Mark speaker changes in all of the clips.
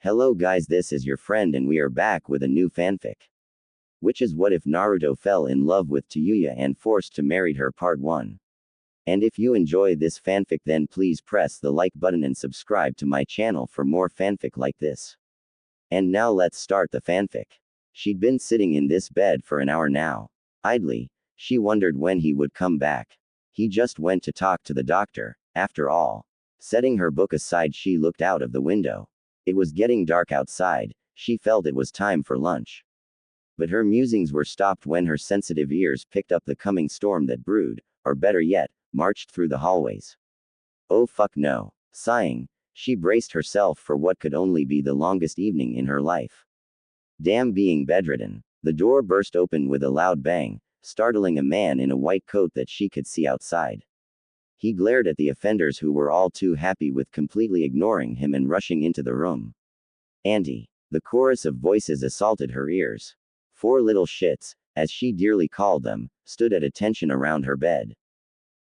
Speaker 1: Hello guys, this is your friend and we are back with a new fanfic. Which is What If Naruto Fell in Love with Tayuya and Forced to Marry Her Part 1. And if you enjoy this fanfic then please press the like button and subscribe to my channel for more fanfic like this. And now let's start the fanfic. She'd been sitting in this bed for an hour now. Idly, she wondered when he would come back. He just went to talk to the doctor, after all. Setting her book aside she looked out of the window. It was getting dark outside, she felt it was time for lunch. But her musings were stopped when her sensitive ears picked up the coming storm that brewed, or better yet, marched through the hallways. Oh fuck no. Sighing, she braced herself for what could only be the longest evening in her life. Damn being bedridden. The door burst open with a loud bang, startling a man in a white coat that she could see outside. He glared at the offenders who were all too happy with completely ignoring him and rushing into the room. Auntie. The chorus of voices assaulted her ears. Four little shits, as she dearly called them, stood at attention around her bed.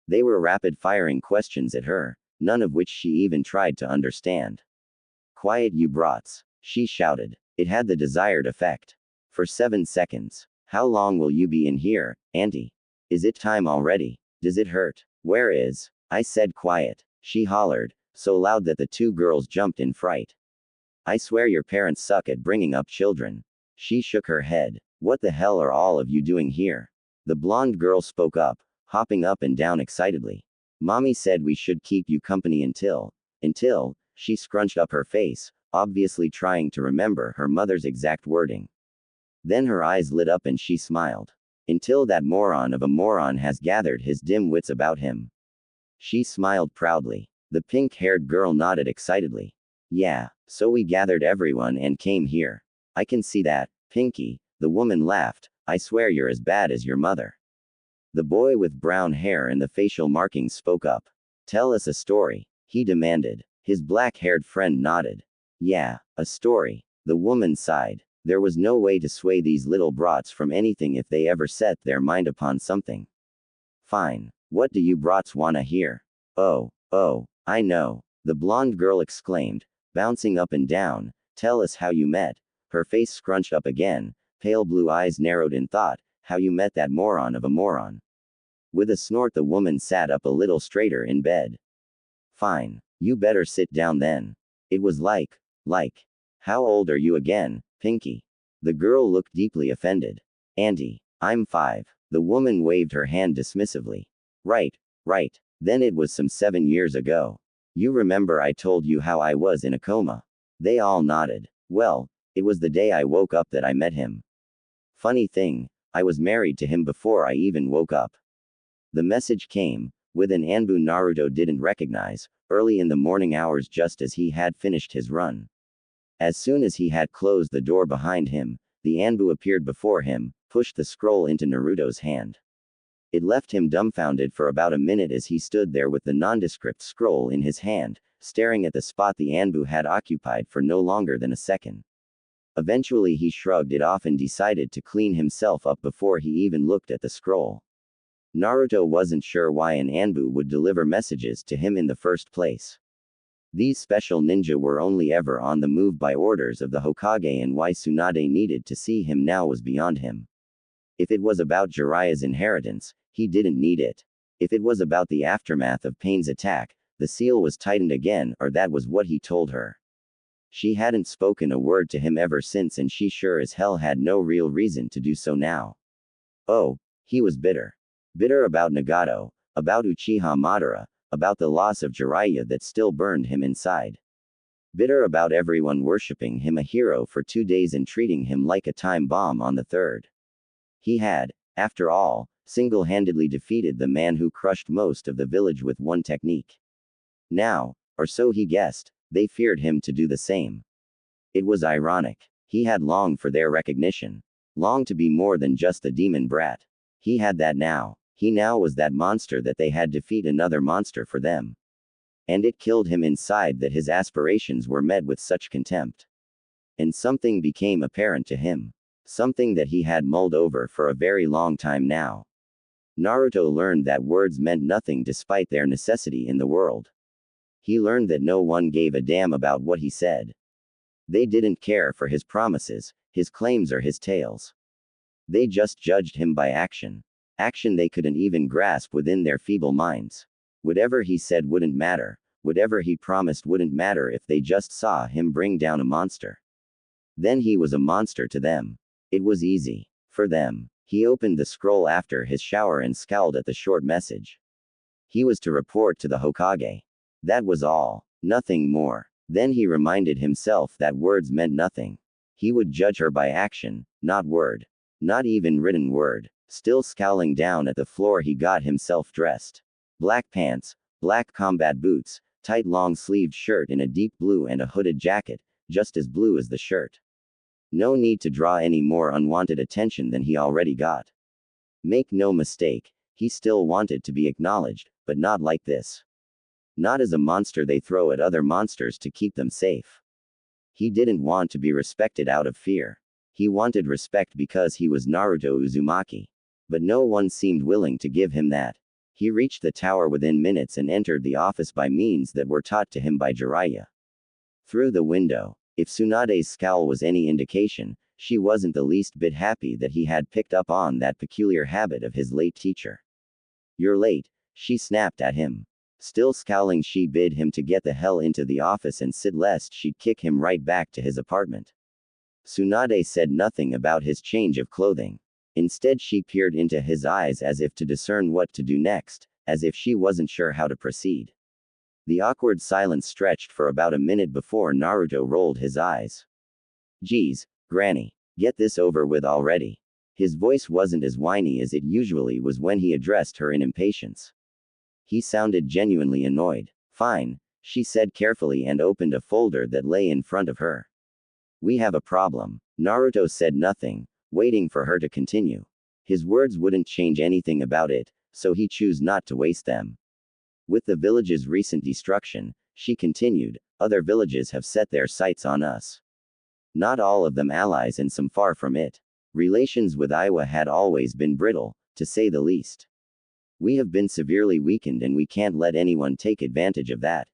Speaker 1: They were rapid-firing questions at her, none of which she even tried to understand. Quiet you brats, she shouted. It had the desired effect. For 7 seconds. How long will you be in here, Auntie? Is it time already? Does it hurt? Where is? I said quiet, she hollered, so loud that the two girls jumped in fright. I swear your parents suck at bringing up children. She shook her head. What the hell are all of you doing here? The blonde girl spoke up, hopping up and down excitedly. Mommy said we should keep you company until, she scrunched up her face, obviously trying to remember her mother's exact wording. Then her eyes lit up and she smiled. Until that moron of a moron has gathered his dim wits about him. She smiled proudly. The pink-haired girl nodded excitedly. Yeah, so we gathered everyone and came here. I can see that, Pinky, the woman laughed. I swear you're as bad as your mother. The boy with brown hair and the facial markings spoke up. Tell us a story, he demanded. His black-haired friend nodded. Yeah, a story. The woman sighed. There was no way to sway these little brats from anything if they ever set their mind upon something. Fine. What do you brats wanna hear? Oh, I know. The blonde girl exclaimed, bouncing up and down. Tell us how you met. Her face scrunched up again, pale blue eyes narrowed in thought, how you met that moron of a moron. With a snort the woman sat up a little straighter in bed. Fine. You better sit down then. It was like, how old are you again, Pinky? The girl looked deeply offended. Auntie, I'm 5. The woman waved her hand dismissively. Right. Then it was some 7 years ago. You remember I told you how I was in a coma? They all nodded. Well, it was the day I woke up that I met him. Funny thing, I was married to him before I even woke up. The message came, with an Anbu Naruto didn't recognize, early in the morning hours just as he had finished his run. As soon as he had closed the door behind him, the Anbu appeared before him, pushed the scroll into Naruto's hand. It left him dumbfounded for about a minute as he stood there with the nondescript scroll in his hand, staring at the spot the Anbu had occupied for no longer than a second. Eventually he shrugged it off and decided to clean himself up before he even looked at the scroll. Naruto wasn't sure why an Anbu would deliver messages to him in the first place. These special ninja were only ever on the move by orders of the Hokage, and why Tsunade needed to see him now was beyond him. If it was about Jiraiya's inheritance, he didn't need it. If it was about the aftermath of Pain's attack, the seal was tightened again, or that was what he told her. She hadn't spoken a word to him ever since, and she sure as hell had no real reason to do so now. Oh, he was bitter. Bitter about Nagato, about Uchiha Madara, about the loss of Jiraiya that still burned him inside. Bitter about everyone worshipping him a hero for 2 days and treating him like a time bomb on the third. He had, after all, single-handedly defeated the man who crushed most of the village with one technique. Now, or so he guessed, they feared him to do the same. It was ironic. He had longed for their recognition. Longed to be more than just the demon brat. He had that now. He now was that monster that they had defeat another monster for them. And it killed him inside that his aspirations were met with such contempt. And something became apparent to him. Something that he had mulled over for a very long time now. Naruto learned that words meant nothing despite their necessity in the world. He learned that no one gave a damn about what he said. They didn't care for his promises, his claims or his tales. They just judged him by action. Action they couldn't even grasp within their feeble minds. Whatever he said wouldn't matter. Whatever he promised wouldn't matter if they just saw him bring down a monster. Then he was a monster to them. It was easy. For them. He opened the scroll after his shower and scowled at the short message. He was to report to the Hokage. That was all. Nothing more. Then he reminded himself that words meant nothing. He would judge her by action, not word. Not even written word. Still scowling down at the floor, he got himself dressed. Black pants, black combat boots, tight long-sleeved shirt in a deep blue and a hooded jacket, just as blue as the shirt. No need to draw any more unwanted attention than he already got. Make no mistake, he still wanted to be acknowledged, but not like this. Not as a monster they throw at other monsters to keep them safe. He didn't want to be respected out of fear. He wanted respect because he was Naruto Uzumaki. But no one seemed willing to give him that. He reached the tower within minutes and entered the office by means that were taught to him by Jiraiya. Through the window. If Tsunade's scowl was any indication, she wasn't the least bit happy that he had picked up on that peculiar habit of his late teacher. "You're late," she snapped at him. Still scowling, she bid him to get the hell into the office and sit lest she'd kick him right back to his apartment. Tsunade said nothing about his change of clothing. Instead, she peered into his eyes as if to discern what to do next, as if she wasn't sure how to proceed. The awkward silence stretched for about a minute before Naruto rolled his eyes. "Geez, Granny. Get this over with already." His voice wasn't as whiny as it usually was when he addressed her in impatience. He sounded genuinely annoyed. "Fine," she said carefully and opened a folder that lay in front of her. "We have a problem." Naruto said nothing, waiting for her to continue. His words wouldn't change anything about it, so he chose not to waste them. "With the village's recent destruction," she continued, "other villages have set their sights on us. Not all of them allies and some far from it. Relations with Iowa had always been brittle, to say the least. We have been severely weakened and we can't let anyone take advantage of that.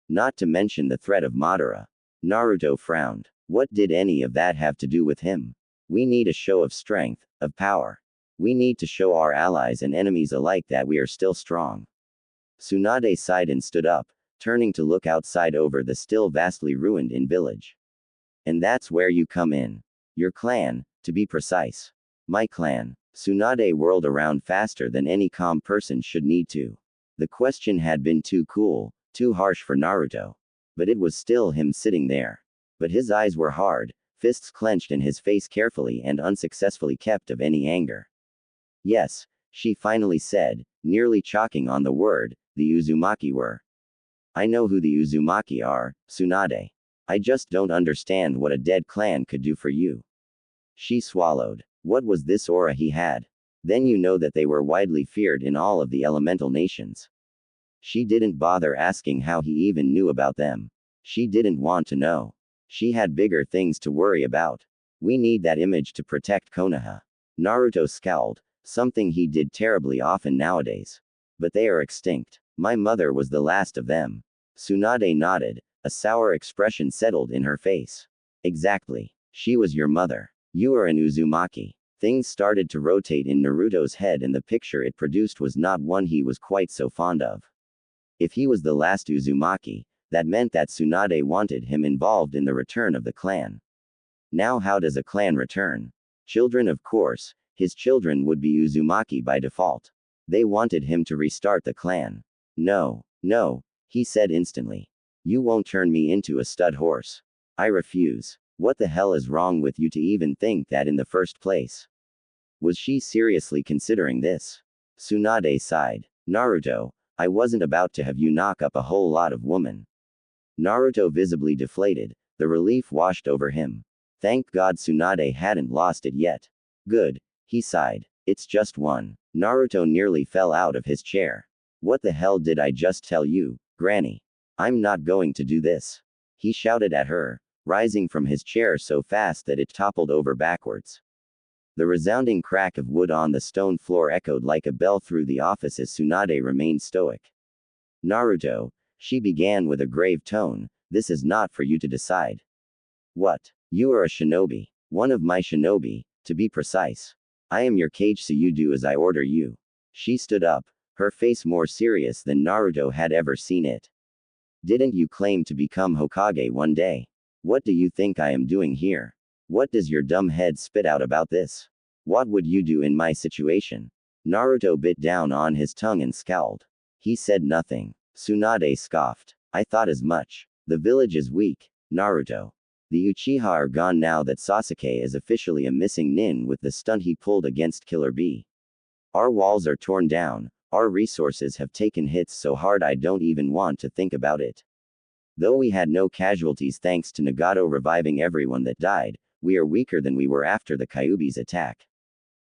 Speaker 1: Not to mention the threat of Madara." Naruto frowned. What did any of that have to do with him? We need a show of strength, of power. We need to show our allies and enemies alike that we are still strong. Tsunade sighed and stood up, turning to look outside over the still vastly ruined-in village. "And that's where you come in. Your clan, to be precise." "My clan." Tsunade whirled around faster than any calm person should need to. The question had been too cool, too harsh for Naruto. But it was still him sitting there. But his eyes were hard, fists clenched and his face carefully and unsuccessfully kept of any anger. "Yes," she finally said, nearly choking on the word, "the Uzumaki were. I know who the Uzumaki are, Tsunade. I just don't understand what a dead clan could do for you." She swallowed. What was this aura he had? Then you know that they were widely feared in all of the elemental nations. She didn't bother asking how he even knew about them. She didn't want to know. She had bigger things to worry about. "We need that image to protect Konoha." Naruto scowled, something he did terribly often nowadays. "But they are extinct. My mother was the last of them." Tsunade nodded, a sour expression settled in her face. "Exactly. She was your mother. You are an Uzumaki." Things started to rotate in Naruto's head and the picture it produced was not one he was quite so fond of. If he was the last Uzumaki, that meant that Tsunade wanted him involved in the return of the clan. Now how does a clan return? Children, of course. His children would be Uzumaki by default. They wanted him to restart the clan. "No, no," he said instantly. "You won't turn me into a stud horse. I refuse. What the hell is wrong with you to even think that in the first place?" Was she seriously considering this? Tsunade sighed. "Naruto, I wasn't about to have you knock up a whole lot of women." Naruto visibly deflated, the relief washed over him. Thank God Tsunade hadn't lost it yet. "Good," he sighed. "It's just one." Naruto nearly fell out of his chair. "What the hell did I just tell you, Granny? I'm not going to do this," he shouted at her, rising from his chair so fast that it toppled over backwards. The resounding crack of wood on the stone floor echoed like a bell through the office as Tsunade remained stoic. "Naruto," she began with a grave tone, "this is not for you to decide. What? You are a shinobi. One of my shinobi, to be precise. I am your cage, so you do as I order you. She stood up, her face more serious than Naruto had ever seen it. Didn't you claim to become Hokage one day? What do you think I am doing here? What does your dumb head spit out about this? What would you do in my situation? Naruto bit down on his tongue and scowled. He said nothing. Tsunade scoffed. I thought as much. The village is weak, Naruto. The Uchiha are gone now that Sasuke is officially a missing nin with the stunt he pulled against Killer Bee. Our walls are torn down, our resources have taken hits so hard I don't even want to think about it. Though we had no casualties thanks to Nagato reviving everyone that died, we are weaker than we were after the Kyuubi's attack.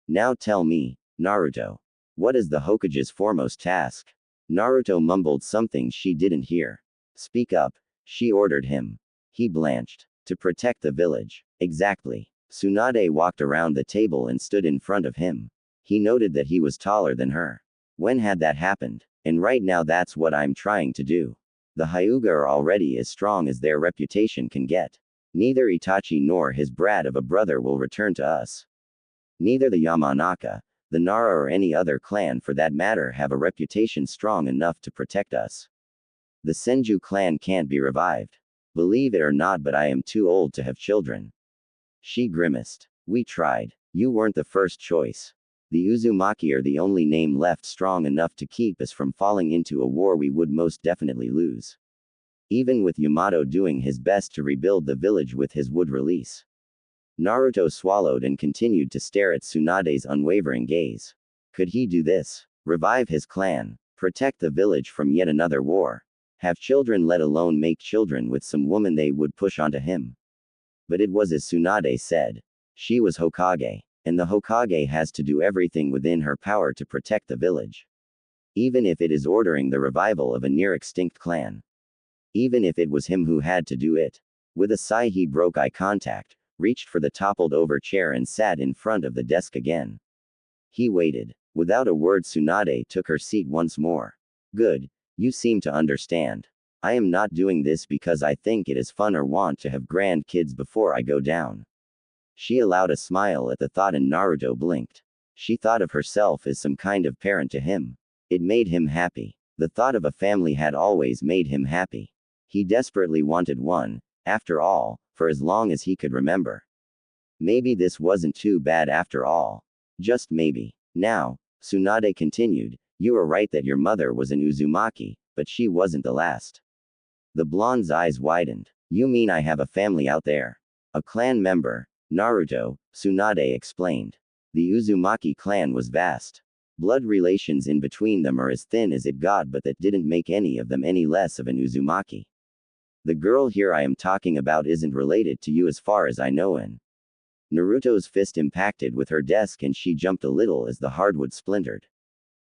Speaker 1: Now tell me, Naruto. What is the Hokage's foremost task? Naruto mumbled something she didn't hear. Speak up, she ordered him. He blanched. To protect the village. Exactly. Tsunade walked around the table and stood in front of him. He noted that he was taller than her. When had that happened? And right now that's what I'm trying to do. The Hyuga are already as strong as their reputation can get. Neither Itachi nor his brat of a brother will return to us. Neither the Yamanaka, the Nara or any other clan for that matter have a reputation strong enough to protect us. The Senju clan can't be revived. Believe it or not, but I am too old to have children. She grimaced. We tried. You weren't the first choice. The Uzumaki are the only name left strong enough to keep us from falling into a war we would most definitely lose. Even with Yamato doing his best to rebuild the village with his wood release. Naruto swallowed and continued to stare at Tsunade's unwavering gaze. Could he do this? Revive his clan? Protect the village from yet another war? Have children, let alone make children with some woman they would push onto him? But it was as Tsunade said. She was Hokage, and the Hokage has to do everything within her power to protect the village. Even if it is ordering the revival of a near-extinct clan. Even if it was him who had to do it. With a sigh he broke eye contact, reached for the toppled-over chair and sat in front of the desk again. He waited. Without a word Tsunade took her seat once more. Good. You seem to understand. I am not doing this because I think it is fun or want to have grandkids before I go down. She allowed a smile at the thought and Naruto blinked. She thought of herself as some kind of parent to him. It made him happy. The thought of a family had always made him happy. He desperately wanted one, after all, for as long as he could remember. Maybe this wasn't too bad after all. Just maybe. Now, Tsunade continued, you were right that your mother was an Uzumaki, but she wasn't the last. The blonde's eyes widened. You mean I have a family out there? A clan member? Naruto, Tsunade explained. The Uzumaki clan was vast. Blood relations in between them are as thin as it got, but that didn't make any of them any less of an Uzumaki. The girl here I am talking about isn't related to you as far as I know. And Naruto's fist impacted with her desk and she jumped a little as the hardwood splintered.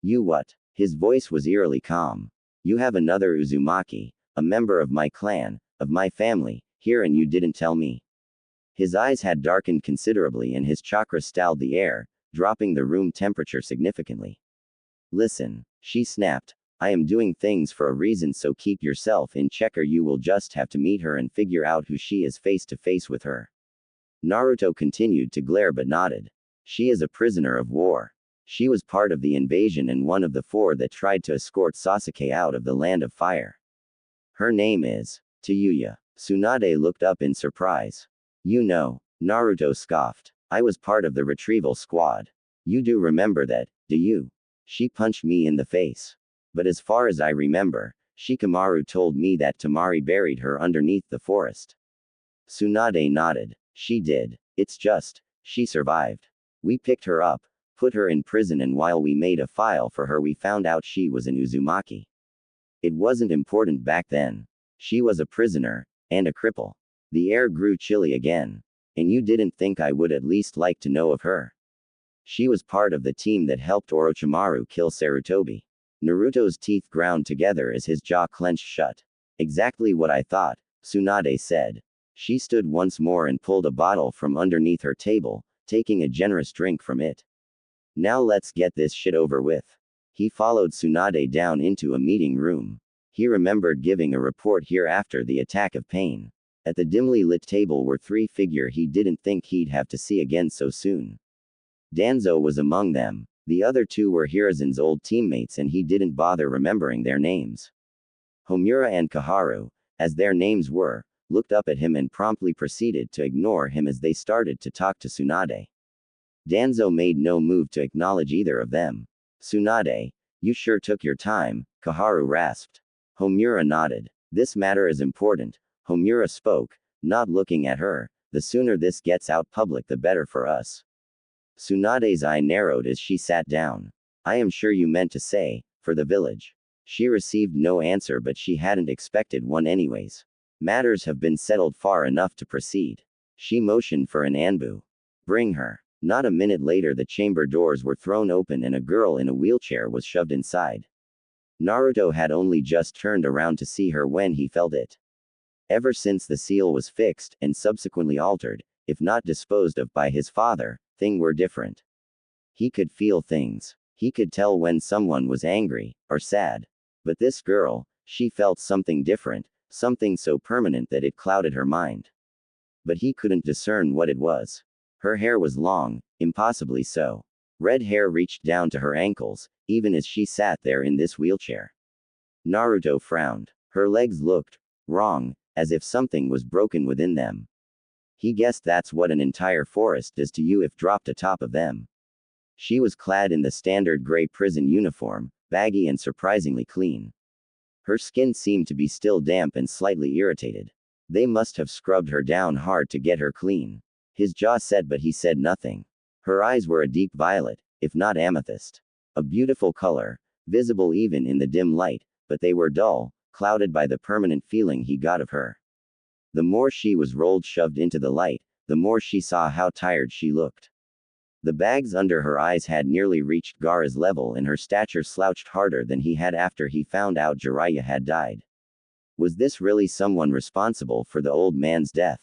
Speaker 1: You what? His voice was eerily calm. You have another Uzumaki, a member of my clan, of my family, here and you didn't tell me. His eyes had darkened considerably and his chakra stalled the air, dropping the room temperature significantly. Listen, she snapped. I am doing things for a reason, so keep yourself in check or you will just have to meet her and figure out who she is face to face with her. Naruto continued to glare but nodded. She is a prisoner of war. She was part of the invasion and one of the 4 that tried to escort Sasuke out of the land of fire. Her name is Tayuya. Tsunade looked up in surprise. You know, Naruto scoffed. I was part of the retrieval squad. You do remember that, do you? She punched me in the face. But as far as I remember, Shikamaru told me that Tamari buried her underneath the forest. Tsunade nodded. She did. It's just, she survived. We picked her up, put her in prison, and while we made a file for her we found out she was an Uzumaki. It wasn't important back then. She was a prisoner, and a cripple. The air grew chilly again. And you didn't think I would at least like to know of her? She was part of the team that helped Orochimaru kill Sarutobi. Naruto's teeth ground together as his jaw clenched shut. Exactly what I thought, Tsunade said. She stood once more and pulled a bottle from underneath her table, taking a generous drink from it. Now let's get this shit over with. He followed Tsunade down into a meeting room. He remembered giving a report here after the attack of pain. At the dimly lit table were three figures he didn't think he'd have to see again so soon. Danzo was among them. The other two were Hirazen's old teammates and he didn't bother remembering their names. Homura and Kaharu, as their names were, looked up at him and promptly proceeded to ignore him as they started to talk to Tsunade. Danzo made no move to acknowledge either of them. Tsunade, you sure took your time, Kaharu rasped. Homura nodded. This matter is important, Homura spoke, not looking at her. The sooner this gets out public the better for us. Tsunade's eye narrowed as she sat down. I am sure you meant to say, for the village. She received no answer but she hadn't expected one anyways. Matters have been settled far enough to proceed. She motioned for an Anbu. Bring her. Not a minute later the chamber doors were thrown open and a girl in a wheelchair was shoved inside. Naruto had only just turned around to see her when he felt it. Ever since the seal was fixed, and subsequently altered, if not disposed of by his father, things were different. He could feel things. He could tell when someone was angry, or sad. But this girl, she felt something different, something so permanent that it clouded her mind. But he couldn't discern what it was. Her hair was long, impossibly so. Red hair reached down to her ankles, even as she sat there in this wheelchair. Naruto frowned. Her legs looked wrong, as if something was broken within them. He guessed that's what an entire forest does to you if dropped atop of them. She was clad in the standard gray prison uniform, baggy and surprisingly clean. Her skin seemed to be still damp and slightly irritated. They must have scrubbed her down hard to get her clean. His jaw set but he said nothing. Her eyes were a deep violet, if not amethyst. A beautiful color, visible even in the dim light, but they were dull, clouded by the permanent feeling he got of her. The more she was shoved into the light, the more she saw how tired she looked. The bags under her eyes had nearly reached Gaara's level and her stature slouched harder than he had after he found out Jiraiya had died. Was this really someone responsible for the old man's death?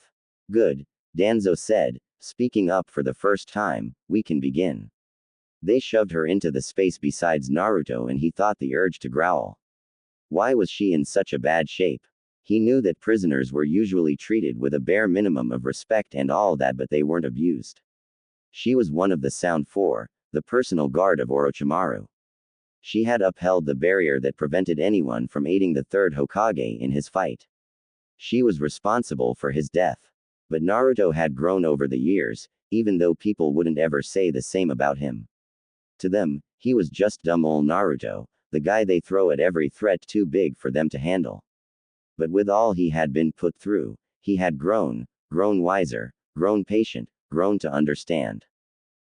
Speaker 1: Good, Danzo said, speaking up for the first time, we can begin. They shoved her into the space besides Naruto and he thought the urge to growl. Why was she in such a bad shape? He knew that prisoners were usually treated with a bare minimum of respect and all that but they weren't abused. She was one of the Sound Four, the personal guard of Orochimaru. She had upheld the barrier that prevented anyone from aiding the third Hokage in his fight. She was responsible for his death. But Naruto had grown over the years, even though people wouldn't ever say the same about him. To them, he was just dumb old Naruto, the guy they throw at every threat too big for them to handle. But with all he had been put through, he had grown wiser, grown patient, grown to understand.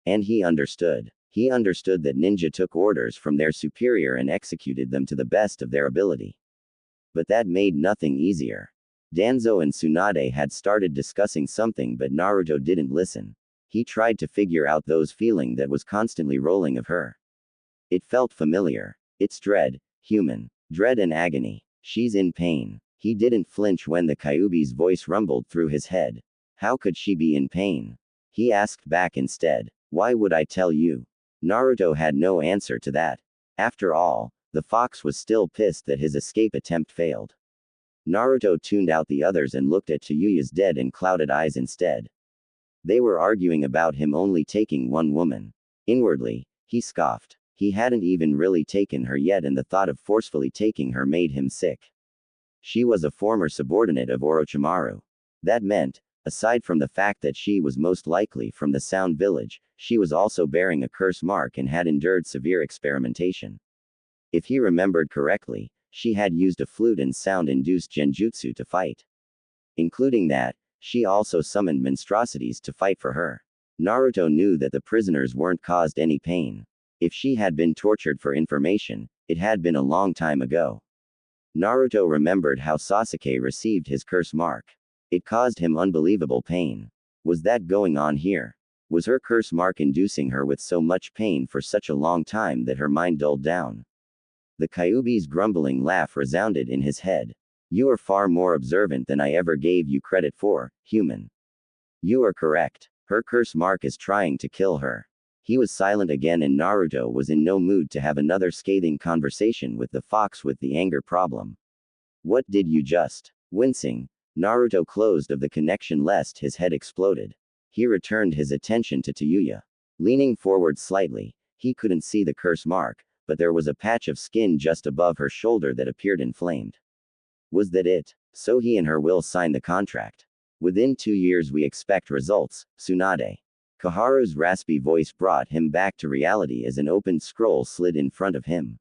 Speaker 1: And he understood. He understood that ninja took orders from their superior and executed them to the best of their ability. But that made nothing easier. Danzo and Tsunade had started discussing something but Naruto didn't listen. He tried to figure out those feeling that was constantly rolling of her. It felt familiar. It's dread, human. Dread and agony. She's in pain. He didn't flinch when the Kyuubi's voice rumbled through his head. How could she be in pain? He asked back instead. Why would I tell you? Naruto had no answer to that. After all, the fox was still pissed that his escape attempt failed. Naruto tuned out the others and looked at Tayuya's dead and clouded eyes instead. They were arguing about him only taking one woman. Inwardly, he scoffed. He hadn't even really taken her yet and the thought of forcefully taking her made him sick. She was a former subordinate of Orochimaru. That meant, aside from the fact that she was most likely from the Sound Village, she was also bearing a curse mark and had endured severe experimentation. If he remembered correctly, she had used a flute and sound-induced genjutsu to fight. Including that, she also summoned monstrosities to fight for her. Naruto knew that the prisoners weren't caused any pain. If she had been tortured for information, it had been a long time ago. Naruto remembered how Sasuke received his curse mark. It caused him unbelievable pain. Was that going on here? Was her curse mark inducing her with so much pain for such a long time that her mind dulled down? The Kyuubi's grumbling laugh resounded in his head. You are far more observant than I ever gave you credit for, human. You are correct. Her curse mark is trying to kill her. He was silent again and Naruto was in no mood to have another scathing conversation with the fox with the anger problem. What did you just? Wincing, Naruto closed of the connection lest his head exploded. He returned his attention to Tayuya. Leaning forward slightly, he couldn't see the curse mark, but there was a patch of skin just above her shoulder that appeared inflamed. Was that it? So he and her will sign the contract. Within 2 years we expect results, Tsunade. Kaharu's raspy voice brought him back to reality as an opened scroll slid in front of him.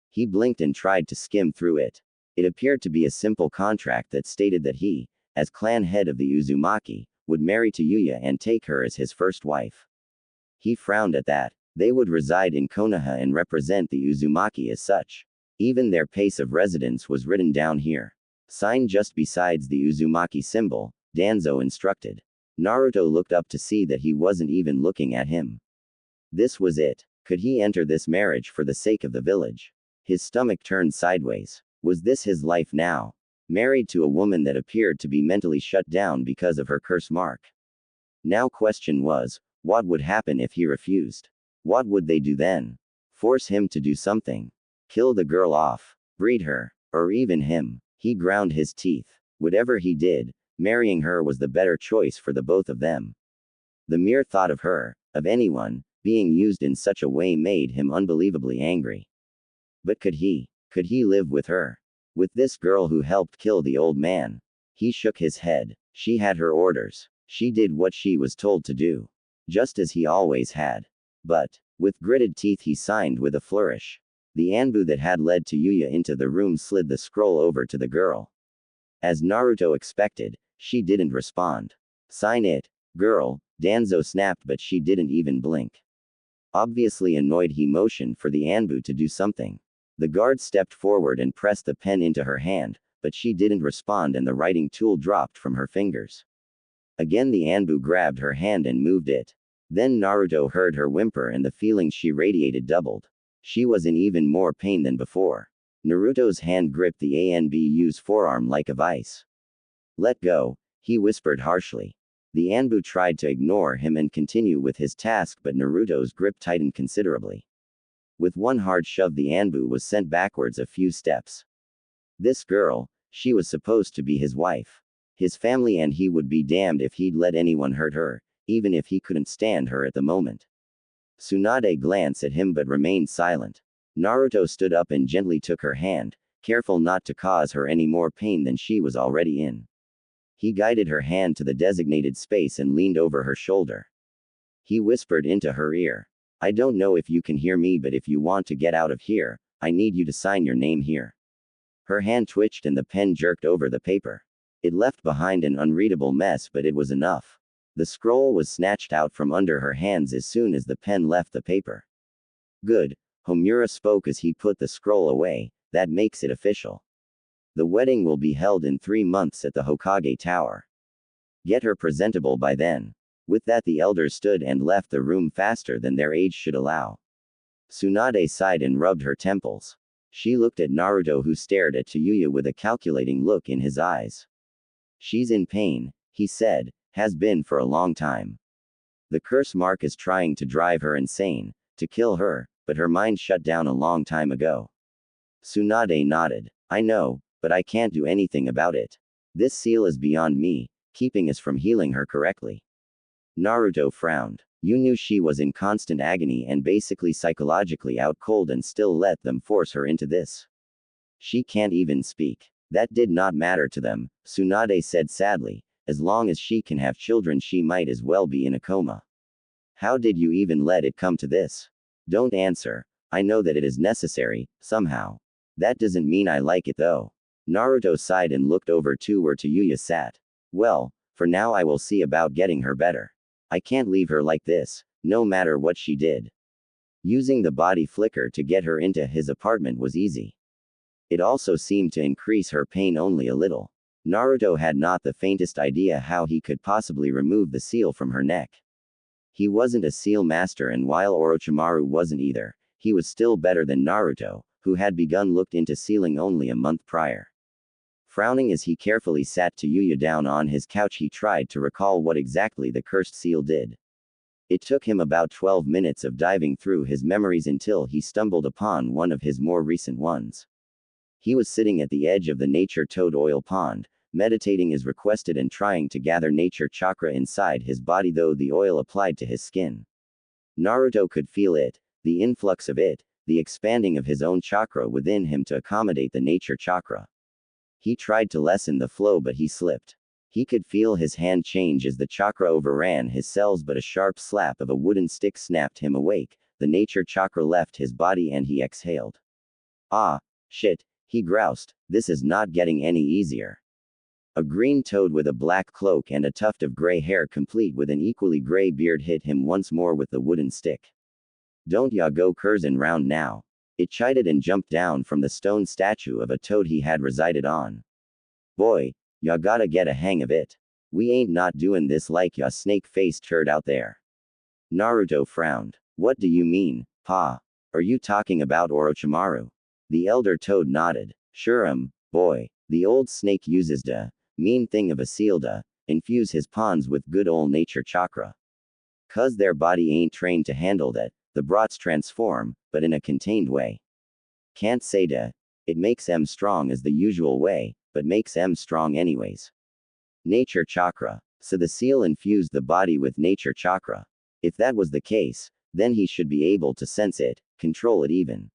Speaker 1: He blinked and tried to skim through it. It appeared to be a simple contract that stated that he, as clan head of the Uzumaki, would marry Tayuya and take her as his first wife. He frowned at that. They would reside in Konoha and represent the Uzumaki as such. Even their place of residence was written down here. Sign just besides the Uzumaki symbol, Danzo instructed. Naruto looked up to see that he wasn't even looking at him. This was it. Could he enter this marriage for the sake of the village? His stomach turned sideways. Was this his life now? Married to a woman that appeared to be mentally shut down because of her curse mark. Now question was, what would happen if he refused? What would they do then? Force him to do something. Kill the girl off. Breed her. Or even him. He ground his teeth. Whatever he did, marrying her was the better choice for the both of them. The mere thought of her, of anyone, being used in such a way made him unbelievably angry. But could he live with her? With this girl who helped kill the old man? He shook his head. She had her orders. She did what she was told to do. Just as he always had. But, with gritted teeth he signed with a flourish. The Anbu that had led Tayuya into the room slid the scroll over to the girl. As Naruto expected, she didn't respond. Sign it, girl, Danzo snapped, but she didn't even blink. Obviously annoyed, he motioned for the Anbu to do something. The guard stepped forward and pressed the pen into her hand, but she didn't respond and the writing tool dropped from her fingers. Again the Anbu grabbed her hand and moved it. Then Naruto heard her whimper and the feelings she radiated doubled. She was in even more pain than before. Naruto's hand gripped the Anbu's forearm like a vice. Let go, he whispered harshly. The Anbu tried to ignore him and continue with his task, but Naruto's grip tightened considerably. With one hard shove the Anbu was sent backwards a few steps. This girl, she was supposed to be his wife. His family and he would be damned if he'd let anyone hurt her, even if he couldn't stand her at the moment. Tsunade glanced at him but remained silent. Naruto stood up and gently took her hand, careful not to cause her any more pain than she was already in. He guided her hand to the designated space and leaned over her shoulder. He whispered into her ear. I don't know if you can hear me, but if you want to get out of here, I need you to sign your name here. Her hand twitched and the pen jerked over the paper. It left behind an unreadable mess, but it was enough. The scroll was snatched out from under her hands as soon as the pen left the paper. Good, Homura spoke as he put the scroll away, that makes it official. The wedding will be held in 3 months at the Hokage Tower. Get her presentable by then. With that the elders stood and left the room faster than their age should allow. Tsunade sighed and rubbed her temples. She looked at Naruto, who stared at Tayuya with a calculating look in his eyes. She's in pain, he said, has been for a long time. The curse mark is trying to drive her insane, to kill her, but her mind shut down a long time ago. Tsunade nodded. I know, but I can't do anything about it. This seal is beyond me, keeping us from healing her correctly. Naruto frowned. You knew she was in constant agony and basically psychologically out cold and still let them force her into this. She can't even speak. That did not matter to them, Tsunade said sadly. As long as she can have children, she might as well be in a coma. How did you even let it come to this? Don't answer. I know that it is necessary, somehow. That doesn't mean I like it though. Naruto sighed and looked over to where Tayuya sat. Well, for now I will see about getting her better. I can't leave her like this, no matter what she did. Using the body flicker to get her into his apartment was easy. It also seemed to increase her pain only a little. Naruto had not the faintest idea how he could possibly remove the seal from her neck. He wasn't a seal master, and while Orochimaru wasn't either, he was still better than Naruto, who had begun looked into sealing only a month prior. Frowning as he carefully sat Tayuya down on his couch, he tried to recall what exactly the cursed seal did. It took him about 12 minutes of diving through his memories until he stumbled upon one of his more recent ones. He was sitting at the edge of the nature toad oil pond, Meditating is requested and trying to gather nature chakra inside his body, though the oil applied to his skin. Naruto could feel it, the influx of it, the expanding of his own chakra within him to accommodate the nature chakra. He tried to lessen the flow, but he slipped. He could feel his hand change as the chakra overran his cells, but a sharp slap of a wooden stick snapped him awake. The nature chakra left his body and he exhaled. Ah, shit, he groused, this is not getting any easier. A green toad with a black cloak and a tuft of gray hair complete with an equally gray beard hit him once more with the wooden stick. Don't ya go curzin' round now. It chided and jumped down from the stone statue of a toad he had resided on. Boy, ya gotta get a hang of it. We ain't not doing this like ya snake-faced turd out there. Naruto frowned. What do you mean, Pa? Are you talking about Orochimaru? The elder toad nodded. Sure boy. The old snake uses da mean thing of a seal da infuse his pawns with good ol' nature chakra. 'Cause their body ain't trained to handle that, the brats transform, but in a contained way. Can't say da. It makes em strong as the usual way, but makes em strong anyways. Nature chakra. So the seal infused the body with nature chakra. If that was the case, then he should be able to sense it, control it even.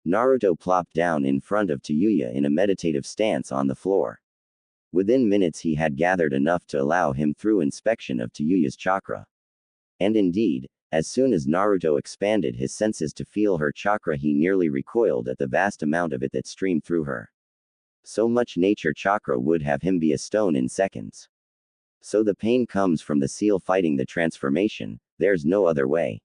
Speaker 1: Naruto plopped down in front of Tayuya in a meditative stance on the floor. Within minutes he had gathered enough to allow him through inspection of Tayuya's chakra. And indeed, as soon as Naruto expanded his senses to feel her chakra, he nearly recoiled at the vast amount of it that streamed through her. So much nature chakra would have him be a stone in seconds. So the pain comes from the seal fighting the transformation, there's no other way.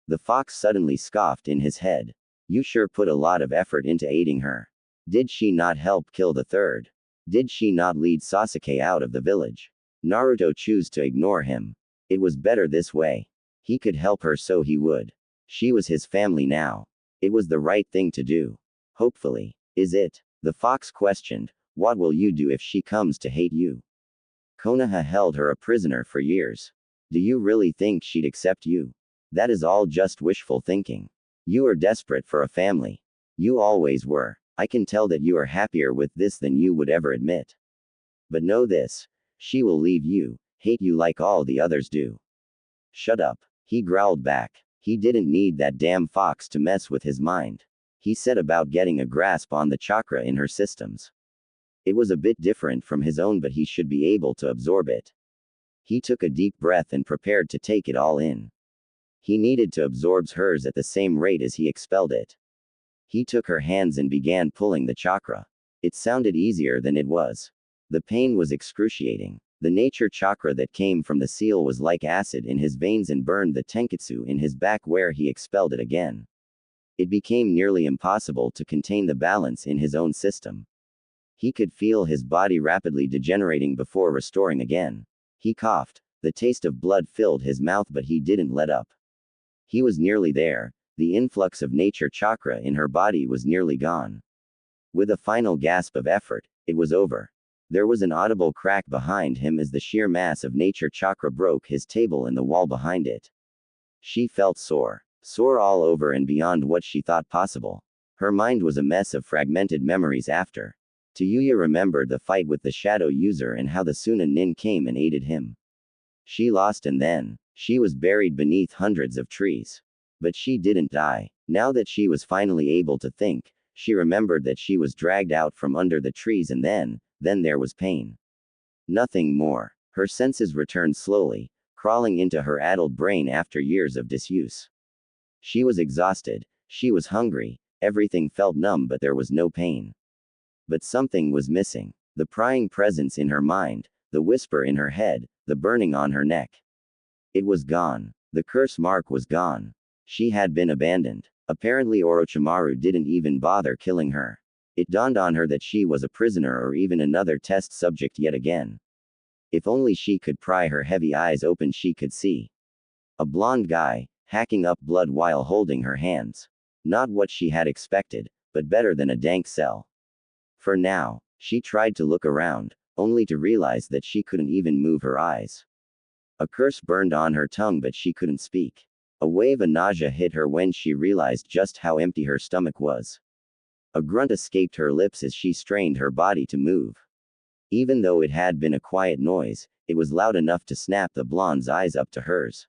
Speaker 1: The fox suddenly scoffed in his head. You sure put a lot of effort into aiding her. Did she not help kill the third? Did she not lead Sasuke out of the village? Naruto chose to ignore him. It was better this way. He could help her, so he would. She was his family now. It was the right thing to do. Hopefully. Is it? The fox questioned. What will you do if she comes to hate you? Konoha held her a prisoner for years. Do you really think she'd accept you? That is all just wishful thinking. You are desperate for a family. You always were. I can tell that you are happier with this than you would ever admit. But know this. She will leave you, hate you like all the others do. Shut up. He growled back. He didn't need that damn fox to mess with his mind. He set about getting a grasp on the chakra in her systems. It was a bit different from his own, but he should be able to absorb it. He took a deep breath and prepared to take it all in. He needed to absorb hers at the same rate as he expelled it. He took her hands and began pulling the chakra. It sounded easier than it was. The pain was excruciating. The nature chakra that came from the seal was like acid in his veins and burned the tenketsu in his back where he expelled it again. It became nearly impossible to contain the balance in his own system. He could feel his body rapidly degenerating before restoring again. He coughed. The taste of blood filled his mouth, but he didn't let up. He was nearly there. The influx of nature chakra in her body was nearly gone. With a final gasp of effort, it was over. There was an audible crack behind him as the sheer mass of nature chakra broke his table and the wall behind it. She felt sore. Sore all over and beyond what she thought possible. Her mind was a mess of fragmented memories after. Tayuya remembered the fight with the shadow user and how the Sunan Nin came and aided him. She lost, and then she was buried beneath hundreds of trees. But she didn't die. Now that she was finally able to think, she remembered that she was dragged out from under the trees, and then there was pain. Nothing more. Her senses returned slowly, crawling into her addled brain after years of disuse. She was exhausted. She was hungry. Everything felt numb, but there was no pain. But something was missing. The prying presence in her mind, the whisper in her head, the burning on her neck. It was gone. The curse mark was gone. She had been abandoned. Apparently Orochimaru didn't even bother killing her. It dawned on her that she was a prisoner or even another test subject yet again. If only she could pry her heavy eyes open, she could see. A blonde guy, hacking up blood while holding her hands. Not what she had expected, but better than a dank cell. For now, she tried to look around, only to realize that she couldn't even move her eyes. A curse burned on her tongue, but she couldn't speak. A wave of nausea hit her when she realized just how empty her stomach was. A grunt escaped her lips as she strained her body to move. Even though it had been a quiet noise, it was loud enough to snap the blonde's eyes up to hers.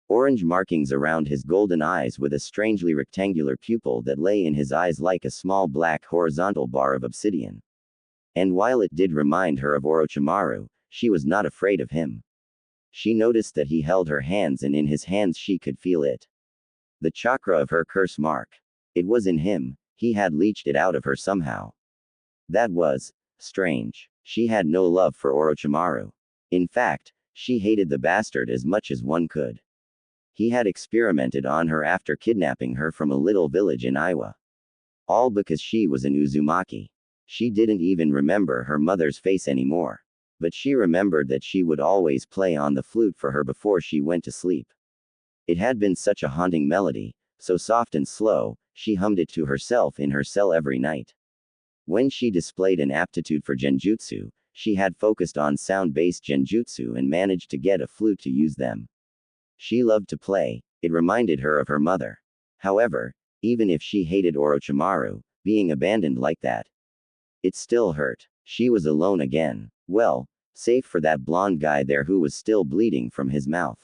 Speaker 1: Orange markings around his golden eyes with a strangely rectangular pupil that lay in his eyes like a small black horizontal bar of obsidian. And while it did remind her of Orochimaru, she was not afraid of him. She noticed that he held her hands, and in his hands she could feel it. The chakra of her curse mark. It was in him, he had leached it out of her somehow. That was strange. She had no love for Orochimaru. In fact, she hated the bastard as much as one could. He had experimented on her after kidnapping her from a little village in Iowa. All because she was an Uzumaki. She didn't even remember her mother's face anymore. But she remembered that she would always play on the flute for her before she went to sleep. It had been such a haunting melody, so soft and slow, she hummed it to herself in her cell every night. When she displayed an aptitude for genjutsu, she had focused on sound-based genjutsu and managed to get a flute to use them. She loved to play, it reminded her of her mother. However, even if she hated Orochimaru, being abandoned like that, it still hurt. She was alone again. Well, safe for that blonde guy there who was still bleeding from his mouth.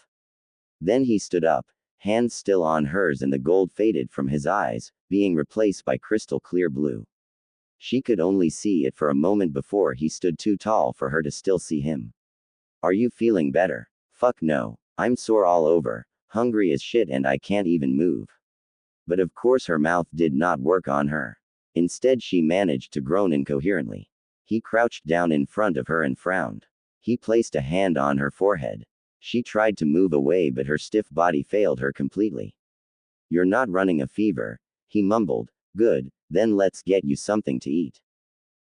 Speaker 1: Then he stood up, hands still on hers, and the gold faded from his eyes, being replaced by crystal clear blue. She could only see it for a moment before he stood too tall for her to still see him. Are you feeling better? Fuck no. I'm sore all over, hungry as shit, and I can't even move. But of course her mouth did not work on her. Instead she managed to groan incoherently. He crouched down in front of her and frowned. He placed a hand on her forehead. She tried to move away, but her stiff body failed her completely. You're not running a fever, he mumbled. Good, then let's get you something to eat.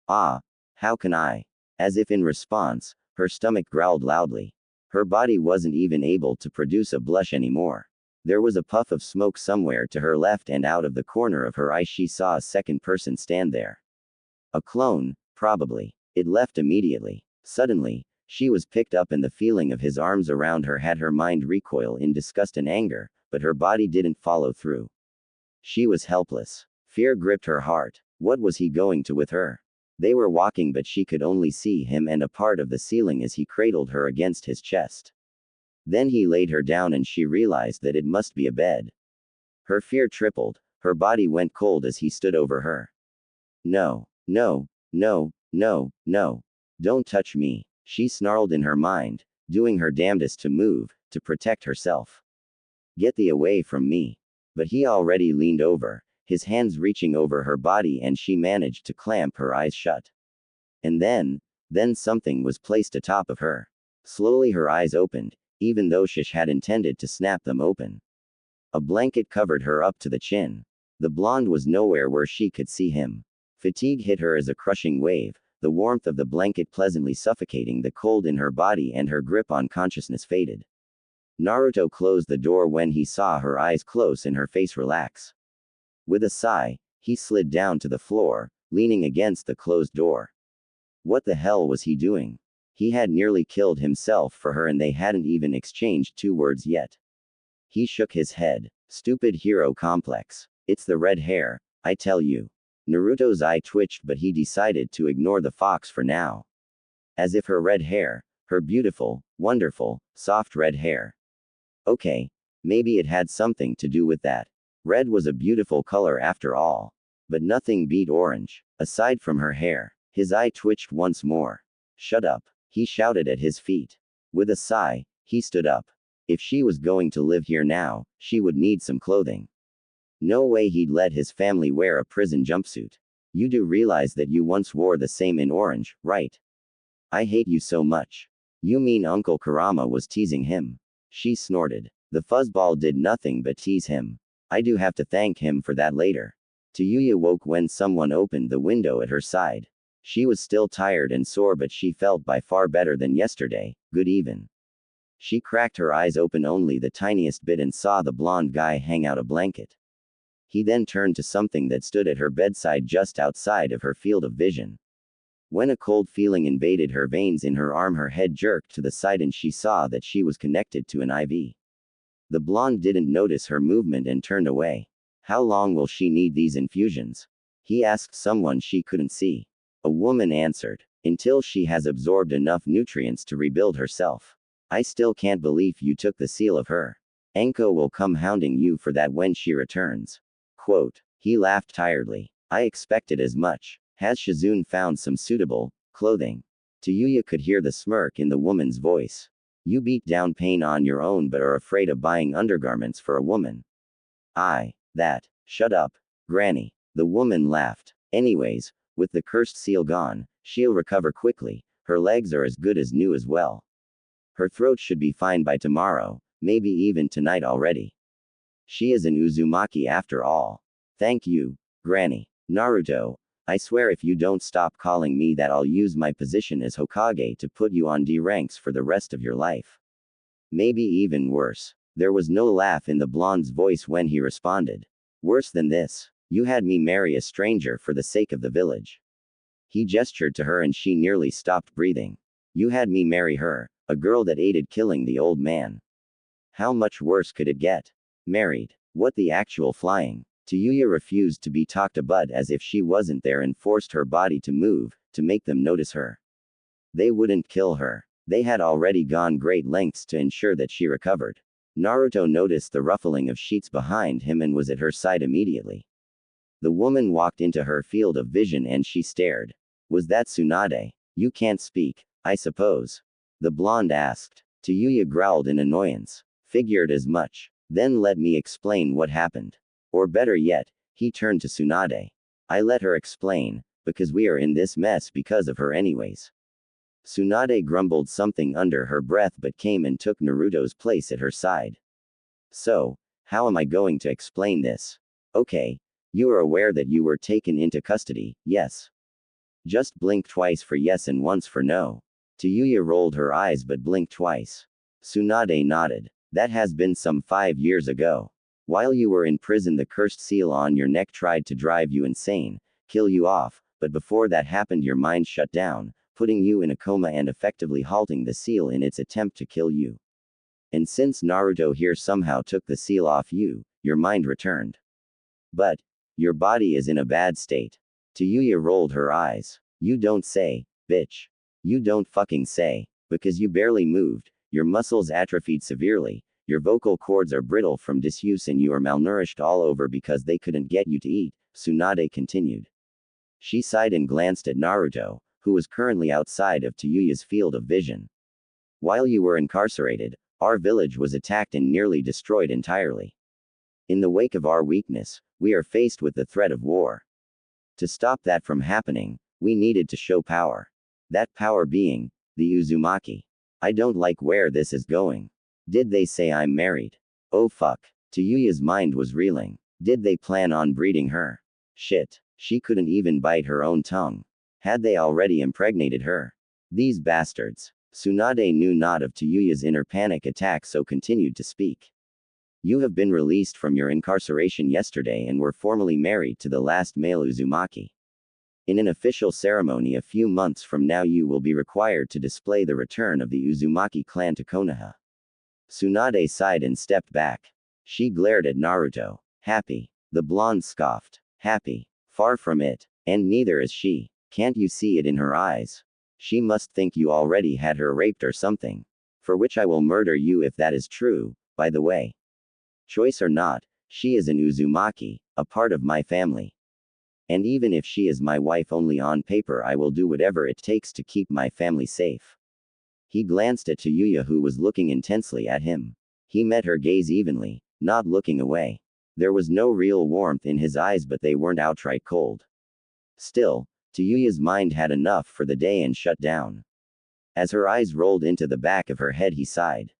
Speaker 1: Ah, how can I? As if in response, her stomach growled loudly. Her body wasn't even able to produce a blush anymore. There was a puff of smoke somewhere to her left, and out of the corner of her eye she saw a second person stand there. A clone, probably. It left immediately. Suddenly, she was picked up, and the feeling of his arms around her had her mind recoil in disgust and anger, but her body didn't follow through. She was helpless. Fear gripped her heart. What was he going to with her? They were walking, but she could only see him and a part of the ceiling as he cradled her against his chest. Then he laid her down, and she realized that it must be a bed. Her fear tripled. Her body went cold as he stood over her. No, no, no, no, no. Don't touch me, she snarled in her mind, doing her damnedest to move, to protect herself. Get thee away from me. But he already leaned over, his hands reaching over her body, and she managed to clamp her eyes shut. And then something was placed atop of her. Slowly her eyes opened, even though Shish had intended to snap them open. A blanket covered her up to the chin. The blonde was nowhere where she could see him. Fatigue hit her as a crushing wave, the warmth of the blanket pleasantly suffocating the cold in her body, and her grip on consciousness faded. Naruto closed the door when he saw her eyes close and her face relax. With a sigh, he slid down to the floor, leaning against the closed door. What the hell was he doing? He had nearly killed himself for her, and they hadn't even exchanged 2 words yet. He shook his head. Stupid hero complex. It's the red hair, I tell you. Naruto's eye twitched, but he decided to ignore the fox for now. As if her red hair, her beautiful, wonderful, soft red hair. Okay, maybe it had something to do with that. Red was a beautiful color after all. But nothing beat orange. Aside from her hair. His eye twitched once more. Shut up, he shouted at his feet. With a sigh, he stood up. If she was going to live here now, she would need some clothing. No way he'd let his family wear a prison jumpsuit. You do realize that you once wore the same in orange, right? I hate you so much. You mean Uncle Kurama was teasing him? She snorted. The fuzzball did nothing but tease him. I do have to thank him for that later. Tayuya woke when someone opened the window at her side. She was still tired and sore, but she felt by far better than yesterday. Good even. She cracked her eyes open only the tiniest bit and saw the blonde guy hang out a blanket. He then turned to something that stood at her bedside just outside of her field of vision. When a cold feeling invaded her veins in her arm, her head jerked to the side and she saw that she was connected to an IV. The blonde didn't notice her movement and turned away. How long will she need these infusions? He asked someone she couldn't see. A woman answered. Until she has absorbed enough nutrients to rebuild herself. I still can't believe you took the seal of her. Enko will come hounding you for that when she returns. Quote. He laughed tiredly. I expected as much. Has Shizune found some suitable clothing? Tayuya could hear the smirk in the woman's voice. You beat down pain on your own but are afraid of buying undergarments for a woman. Shut up, Granny. The woman laughed. Anyways, with the cursed seal gone, she'll recover quickly. Her legs are as good as new as well. Her throat should be fine by tomorrow, maybe even tonight already. She is an Uzumaki after all. Thank you, Granny. Naruto, I swear if you don't stop calling me that I'll use my position as Hokage to put you on D ranks for the rest of your life. Maybe even worse. There was no laugh in the blonde's voice when he responded. Worse than this. You had me marry a stranger for the sake of the village. He gestured to her and she nearly stopped breathing. You had me marry her, a girl that aided killing the old man. How much worse could it get? Married. What the actual flying? Tayuya refused to be talked about as if she wasn't there and forced her body to move, to make them notice her. They wouldn't kill her. They had already gone great lengths to ensure that she recovered. Naruto noticed the ruffling of sheets behind him and was at her side immediately. The woman walked into her field of vision and she stared. Was that Tsunade? You can't speak, I suppose? The blonde asked. Tayuya growled in annoyance. Figured as much. Then let me explain what happened. Or better yet, he turned to Tsunade. I let her explain, because we are in this mess because of her anyways. Tsunade grumbled something under her breath but came and took Naruto's place at her side. So, how am I going to explain this? Okay. You are aware that you were taken into custody, yes? Just blink twice for yes and once for no. Tayuya rolled her eyes but blinked twice. Tsunade nodded. That has been some 5 years ago. While you were in prison, the cursed seal on your neck tried to drive you insane, kill you off, but before that happened your mind shut down, putting you in a coma and effectively halting the seal in its attempt to kill you. And since Naruto here somehow took the seal off you, your mind returned. But your body is in a bad state. Tayuya rolled her eyes. You don't say, bitch. You don't fucking say. Because you barely moved, your muscles atrophied severely, your vocal cords are brittle from disuse and you are malnourished all over because they couldn't get you to eat, Tsunade continued. She sighed and glanced at Naruto, who was currently outside of Tayuya's field of vision. While you were incarcerated, our village was attacked and nearly destroyed entirely. In the wake of our weakness, we are faced with the threat of war. To stop that from happening, we needed to show power. That power being, the Uzumaki. I don't like where this is going. Did they say I'm married? Oh fuck. Tayuya's mind was reeling. Did they plan on breeding her? Shit. She couldn't even bite her own tongue. Had they already impregnated her? These bastards. Tsunade knew not of Tayuya's inner panic attack so continued to speak. You have been released from your incarceration yesterday and were formally married to the last male Uzumaki. In an official ceremony a few months from now you will be required to display the return of the Uzumaki clan to Konoha. Tsunade sighed and stepped back. She glared at Naruto. Happy. The blonde scoffed. Happy. Far from it. And neither is she. Can't you see it in her eyes? She must think you already had her raped or something. For which I will murder you if that is true, by the way. Choice or not, she is an Uzumaki, a part of my family. And even if she is my wife only on paper, I will do whatever it takes to keep my family safe. He glanced at Tayuya, who was looking intensely at him. He met her gaze evenly, not looking away. There was no real warmth in his eyes, but they weren't outright cold. Still, Tayuya's mind had enough for the day and shut down. As her eyes rolled into the back of her head, he sighed.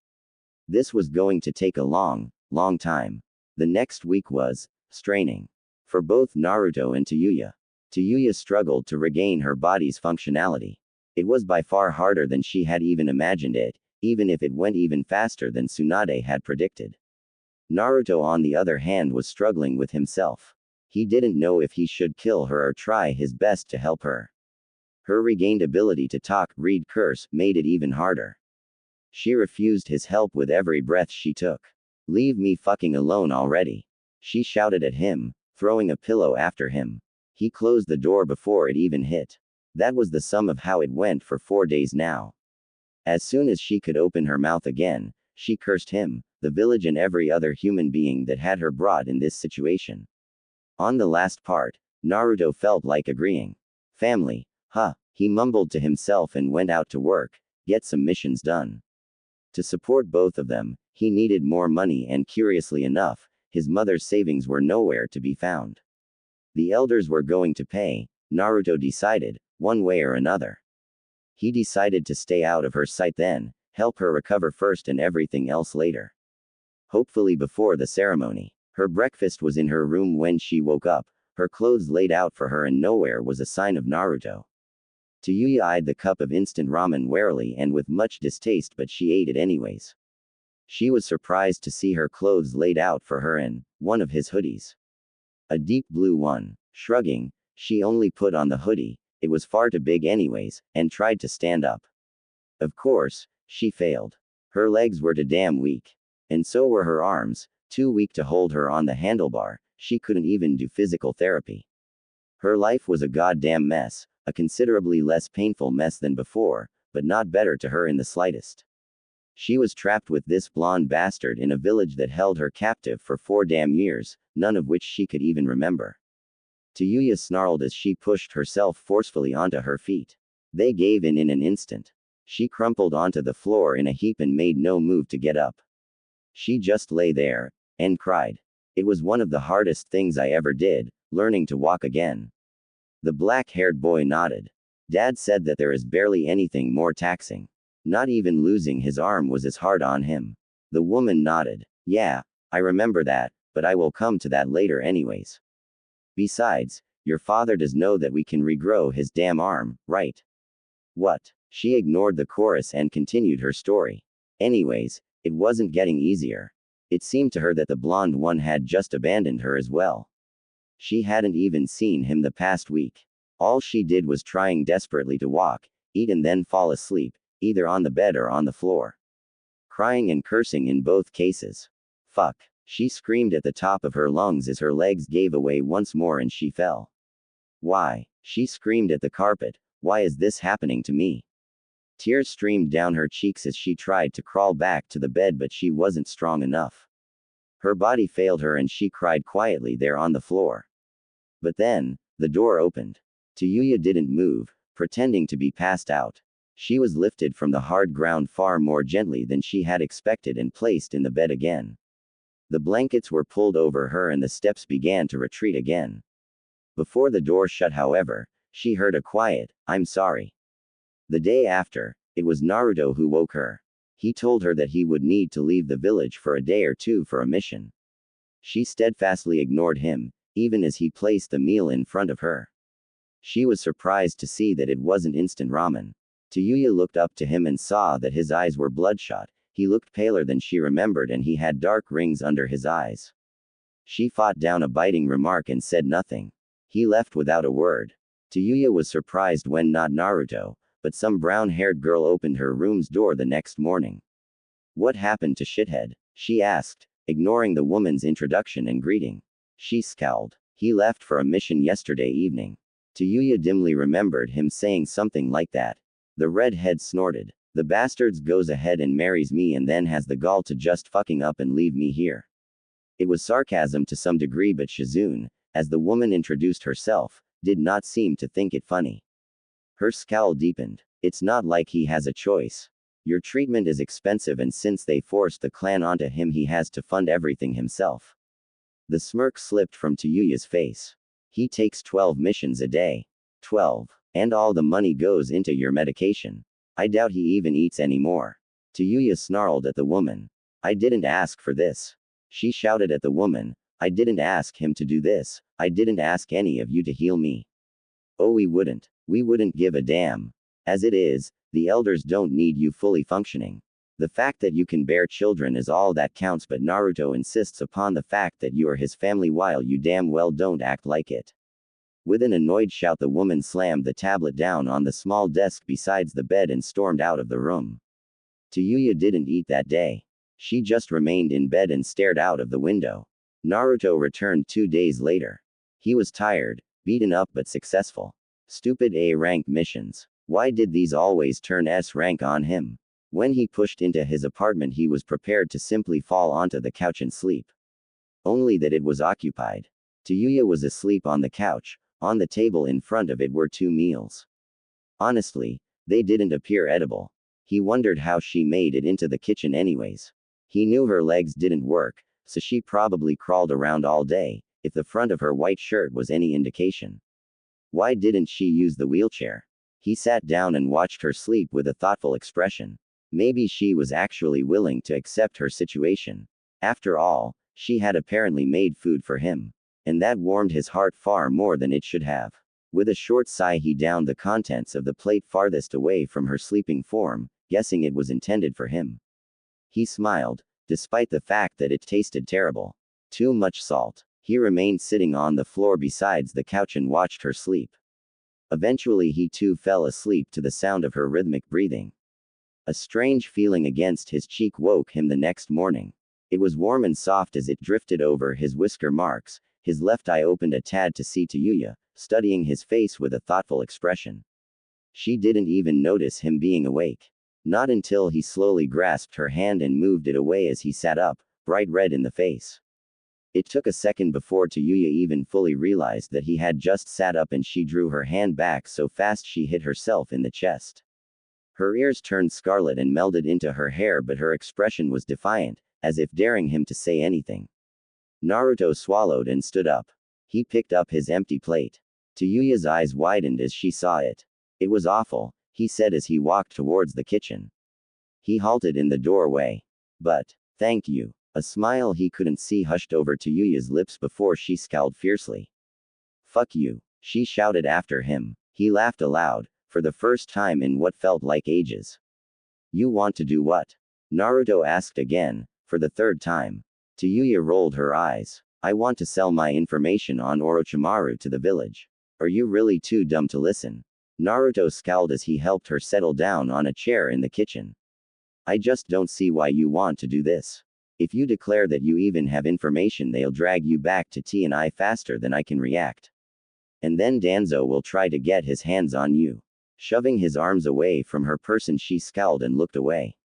Speaker 1: This was going to take a long time. The next week was straining. For both Naruto and Tayuya. Tayuya struggled to regain her body's functionality. It was by far harder than she had even imagined it, even if it went even faster than Tsunade had predicted. Naruto, on the other hand, was struggling with himself. He didn't know if he should kill her or try his best to help her. Her regained ability to talk, read, curse, made it even harder. She refused his help with every breath she took. Leave me fucking alone already. She shouted at him, throwing a pillow after him. He closed the door before it even hit. That was the sum of how it went for 4 days now. As soon as she could open her mouth again, she cursed him, the village and every other human being that had her brought in this situation. On the last part, Naruto felt like agreeing. Family, huh, he mumbled to himself and went out to work, get some missions done. To support both of them, he needed more money and curiously enough, his mother's savings were nowhere to be found. The elders were going to pay, Naruto decided, one way or another. He decided to stay out of her sight then, help her recover first and everything else later. Hopefully before the ceremony. Her breakfast was in her room when she woke up, her clothes laid out for her and nowhere was a sign of Naruto. Tayuya eyed the cup of instant ramen warily and with much distaste, but she ate it anyways. She was surprised to see her clothes laid out for her and one of his hoodies. A deep blue one. Shrugging, she only put on the hoodie, it was far too big anyways, and tried to stand up. Of course, she failed. Her legs were too damn weak. And so were her arms, too weak to hold her on the handlebar, she couldn't even do physical therapy. Her life was a goddamn mess, a considerably less painful mess than before, but not better to her in the slightest. She was trapped with this blonde bastard in a village that held her captive for 4 damn years, none of which she could even remember. Tayuya snarled as she pushed herself forcefully onto her feet. They gave in an instant. She crumpled onto the floor in a heap and made no move to get up. She just lay there, and cried. It was one of the hardest things I ever did, learning to walk again. The black-haired boy nodded. Dad said that there is barely anything more taxing. Not even losing his arm was as hard on him. The woman nodded. Yeah, I remember that, but I will come to that later anyways. Besides, your father does know that we can regrow his damn arm, right? What? She ignored the chorus and continued her story. Anyways, it wasn't getting easier. It seemed to her that the blonde one had just abandoned her as well. She hadn't even seen him the past week. All she did was trying desperately to walk, eat and then fall asleep, either on the bed or on the floor. Crying and cursing in both cases. Fuck. She screamed at the top of her lungs as her legs gave away once more and she fell. Why? She screamed at the carpet. Why is this happening to me? Tears streamed down her cheeks as she tried to crawl back to the bed, but she wasn't strong enough. Her body failed her and she cried quietly there on the floor. But then, the door opened. Tayuya didn't move, pretending to be passed out. She was lifted from the hard ground far more gently than she had expected and placed in the bed again. The blankets were pulled over her and the steps began to retreat again. Before the door shut, however, she heard a quiet, "I'm sorry." The day after, it was Naruto who woke her. He told her that he would need to leave the village for a day or two for a mission. She steadfastly ignored him, even as he placed the meal in front of her. She was surprised to see that it wasn't instant ramen. Tayuya looked up to him and saw that his eyes were bloodshot. He looked paler than she remembered and he had dark rings under his eyes. She fought down a biting remark and said nothing. He left without a word. Tayuya was surprised when not Naruto, but some brown-haired girl opened her room's door the next morning. What happened to shithead? She asked, ignoring the woman's introduction and greeting. She scowled. He left for a mission yesterday evening. Tayuya dimly remembered him saying something like that. The redhead snorted. The bastards goes ahead and marries me and then has the gall to just fucking up and leave me here. It was sarcasm to some degree, but Shizune, as the woman introduced herself, did not seem to think it funny. Her scowl deepened. It's not like he has a choice. Your treatment is expensive and since they forced the clan onto him he has to fund everything himself. The smirk slipped from Tayuya's face. He takes 12 missions a day. 12. And all the money goes into your medication. I doubt he even eats anymore. Tayuya snarled at the woman. I didn't ask for this. She shouted at the woman. I didn't ask him to do this. I didn't ask any of you to heal me. Oh, we wouldn't. We wouldn't give a damn. As it is, the elders don't need you fully functioning. The fact that you can bear children is all that counts, but Naruto insists upon the fact that you are his family while you damn well don't act like it. With an annoyed shout, the woman slammed the tablet down on the small desk beside the bed and stormed out of the room. Tayuya didn't eat that day. She just remained in bed and stared out of the window. Naruto returned 2 days later. He was tired, beaten up but successful. Stupid A-rank missions. Why did these always turn S-rank on him? When he pushed into his apartment, he was prepared to simply fall onto the couch and sleep. Only that it was occupied. Tayuya was asleep on the couch. On the table in front of it were 2 meals. Honestly, they didn't appear edible. He wondered how she made it into the kitchen anyways. He knew her legs didn't work, so she probably crawled around all day, if the front of her white shirt was any indication. Why didn't she use the wheelchair? He sat down and watched her sleep with a thoughtful expression. Maybe she was actually willing to accept her situation. After all, she had apparently made food for him. And that warmed his heart far more than it should have. With a short sigh, he downed the contents of the plate farthest away from her sleeping form, guessing it was intended for him. He smiled, despite the fact that it tasted terrible. Too much salt. He remained sitting on the floor besides the couch and watched her sleep. Eventually he too fell asleep to the sound of her rhythmic breathing. A strange feeling against his cheek woke him the next morning. It was warm and soft as it drifted over his whisker marks. His left eye opened a tad to see Tayuya, studying his face with a thoughtful expression. She didn't even notice him being awake. Not until he slowly grasped her hand and moved it away as he sat up, bright red in the face. It took a second before Tayuya even fully realized that he had just sat up, and she drew her hand back so fast she hit herself in the chest. Her ears turned scarlet and melded into her hair, but her expression was defiant, as if daring him to say anything. Naruto swallowed and stood up. He picked up his empty plate. Tayuya's eyes widened as she saw it. It was awful, he said as he walked towards the kitchen. He halted in the doorway. But, thank you. A smile he couldn't see hushed over Tayuya's lips before she scowled fiercely. Fuck you, she shouted after him. He laughed aloud, for the first time in what felt like ages. You want to do what? Naruto asked again, for the third time. Tayuya rolled her eyes. I want to sell my information on Orochimaru to the village. Are you really too dumb to listen? Naruto scowled as he helped her settle down on a chair in the kitchen. I just don't see why you want to do this. If you declare that you even have information, they'll drag you back to T&I faster than I can react. And then Danzo will try to get his hands on you. Shoving his arms away from her person, she scowled and looked away.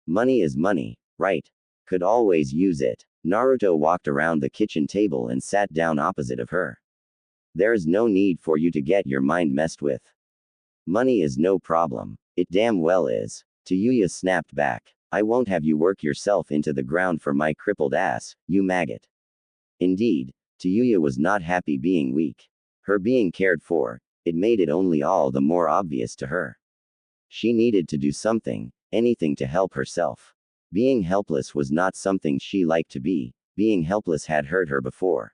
Speaker 1: Money is money, right? Could always use it. Naruto walked around the kitchen table and sat down opposite of her. There's no need for you to get your mind messed with. Money is no problem. It damn well is. Tayuya snapped back. I won't have you work yourself into the ground for my crippled ass, you maggot. Indeed, Tayuya was not happy being weak. Her being cared for, it made it only all the more obvious to her. She needed to do something, anything to help herself. Being helpless was not something she liked to be. Being helpless had hurt her before.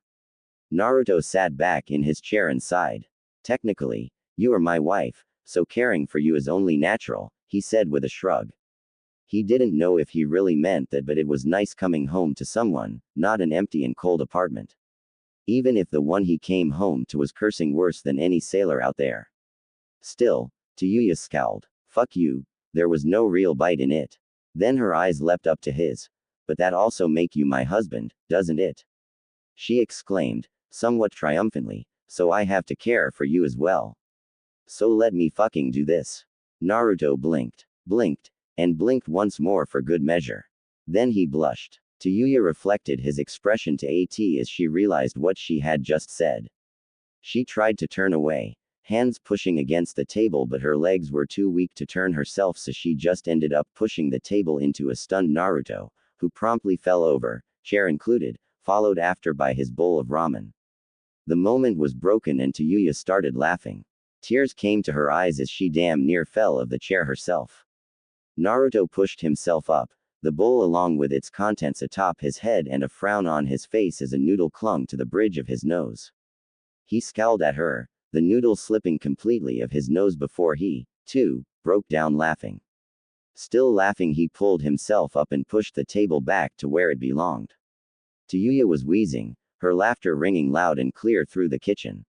Speaker 1: Naruto sat back in his chair and sighed. Technically, you are my wife, so caring for you is only natural, he said with a shrug. He didn't know if he really meant that, but it was nice coming home to someone, not an empty and cold apartment. Even if the one he came home to was cursing worse than any sailor out there. Still, Tayuya scowled. Fuck you, there was no real bite in it. Then her eyes leapt up to his. But that also make you my husband, doesn't it? She exclaimed, somewhat triumphantly, so I have to care for you as well. So let me fucking do this. Naruto blinked, and blinked once more for good measure. Then he blushed. Tayuya reflected his expression to AT as she realized what she had just said. She tried to turn away, hands pushing against the table, but her legs were too weak to turn herself, so she just ended up pushing the table into a stunned Naruto, who promptly fell over, chair included, followed after by his bowl of ramen. The moment was broken and Tayuya started laughing. Tears came to her eyes as she damn near fell of the chair herself. Naruto pushed himself up, the bowl along with its contents atop his head and a frown on his face as a noodle clung to the bridge of his nose. He scowled at her, the noodle slipping completely of his nose before he, too, broke down laughing. Still laughing, he pulled himself up and pushed the table back to where it belonged. Tayuya was wheezing, her laughter ringing loud and clear through the kitchen.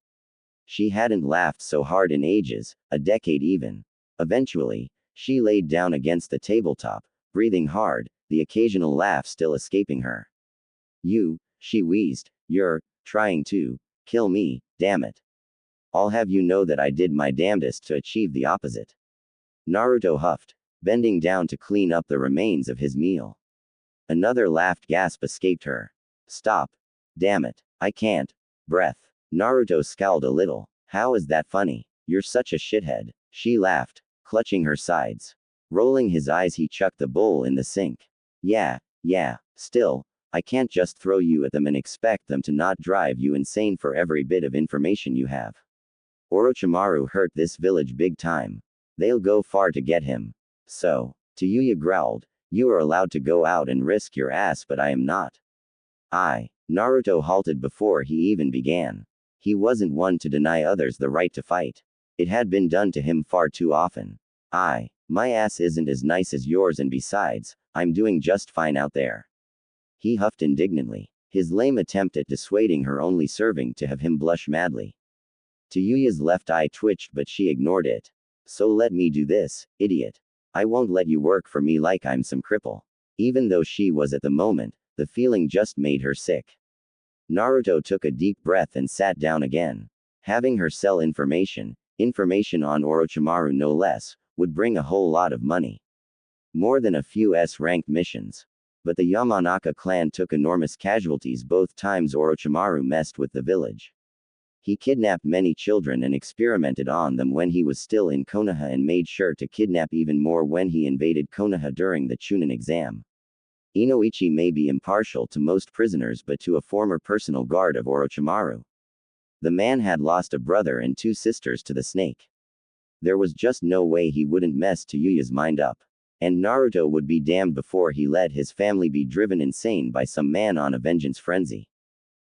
Speaker 1: She hadn't laughed so hard in ages, a decade even. Eventually, she laid down against the tabletop, breathing hard, the occasional laugh still escaping her. You, she wheezed, you're trying to kill me, damn it. I'll have you know that I did my damnedest to achieve the opposite. Naruto huffed, bending down to clean up the remains of his meal. Another laughed gasp escaped her. Stop. Damn it. I can't. Breath. Naruto scowled a little. How is that funny? You're such a shithead. She laughed, clutching her sides. Rolling his eyes, he chucked the bowl in the sink. Yeah, still, I can't just throw you at them and expect them to not drive you insane for every bit of information you have. Orochimaru hurt this village big time. They'll go far to get him. So, Tayuya growled, you are allowed to go out and risk your ass, but I am not. Naruto halted before he even began. He wasn't one to deny others the right to fight. It had been done to him far too often. My ass isn't as nice as yours, and besides, I'm doing just fine out there. He huffed indignantly, his lame attempt at dissuading her only serving to have him blush madly. Tayuya's left eye twitched, but she ignored it. So let me do this, idiot. I won't let you work for me like I'm some cripple. Even though she was at the moment, the feeling just made her sick. Naruto took a deep breath and sat down again. Having her sell information on Orochimaru no less, would bring a whole lot of money. More than a few S-ranked missions. But the Yamanaka clan took enormous casualties both times Orochimaru messed with the village. He kidnapped many children and experimented on them when he was still in Konoha, and made sure to kidnap even more when he invaded Konoha during the Chunin exam. Inoichi may be impartial to most prisoners, but to a former personal guard of Orochimaru. The man had lost a brother and 2 sisters to the snake. There was just no way he wouldn't mess Tayuya's mind up. And Naruto would be damned before he let his family be driven insane by some man on a vengeance frenzy.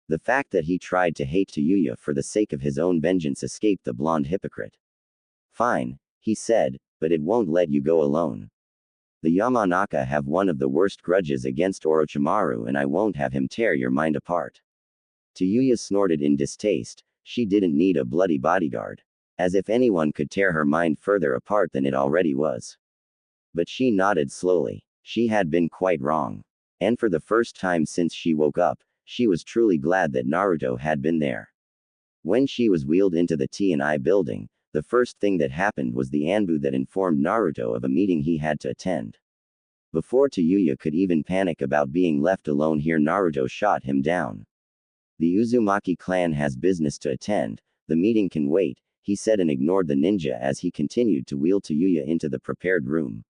Speaker 1: The fact that he tried to hate Tayuya for the sake of his own vengeance escaped the blonde hypocrite. Fine, he said, but it won't let you go alone. The Yamanaka have one of the worst grudges against Orochimaru, and I won't have him tear your mind apart. Tayuya snorted in distaste. She didn't need a bloody bodyguard. As if anyone could tear her mind further apart than it already was. But she nodded slowly. She had been quite wrong. And for the first time since she woke up, she was truly glad that Naruto had been there. When she was wheeled into the T&I building, the first thing that happened was the Anbu that informed Naruto of a meeting he had to attend. Before Tayuya could even panic about being left alone here, Naruto shot him down. The Uzumaki clan has business to attend, the meeting can wait, he said, and ignored the ninja as he continued to wheel Tayuya into the prepared room.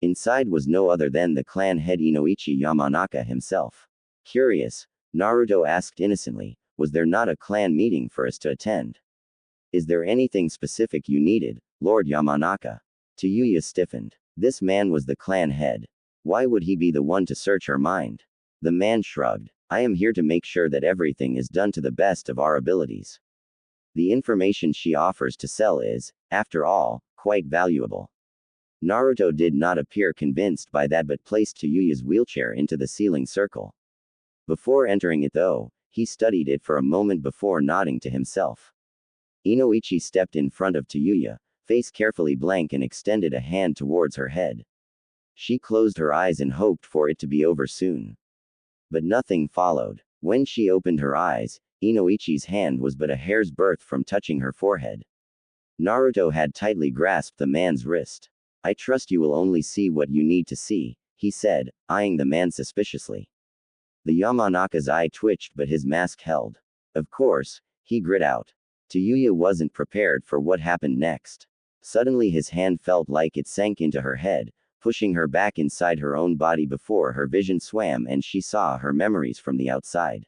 Speaker 1: Inside was no other than the clan head Inoichi Yamanaka himself. Curious, Naruto asked innocently, was there not a clan meeting for us to attend? Is there anything specific you needed, Lord Yamanaka? Tayuya stiffened. This man was the clan head. Why would he be the one to search her mind? The man shrugged. I am here to make sure that everything is done to the best of our abilities. The information she offers to sell is, after all, quite valuable. Naruto did not appear convinced by that, but placed Tayuya's wheelchair into the ceiling circle. Before entering it though, he studied it for a moment before nodding to himself. Inoichi stepped in front of Tayuya, face carefully blank, and extended a hand towards her head. She closed her eyes and hoped for it to be over soon. But nothing followed. When she opened her eyes, Inoichi's hand was but a hair's breadth from touching her forehead. Naruto had tightly grasped the man's wrist. I trust you will only see what you need to see, he said, eyeing the man suspiciously. The Yamanaka's eye twitched, but his mask held. Of course, he grit out. Tayuya wasn't prepared for what happened next. Suddenly his hand felt like it sank into her head, pushing her back inside her own body before her vision swam and she saw her memories from the outside.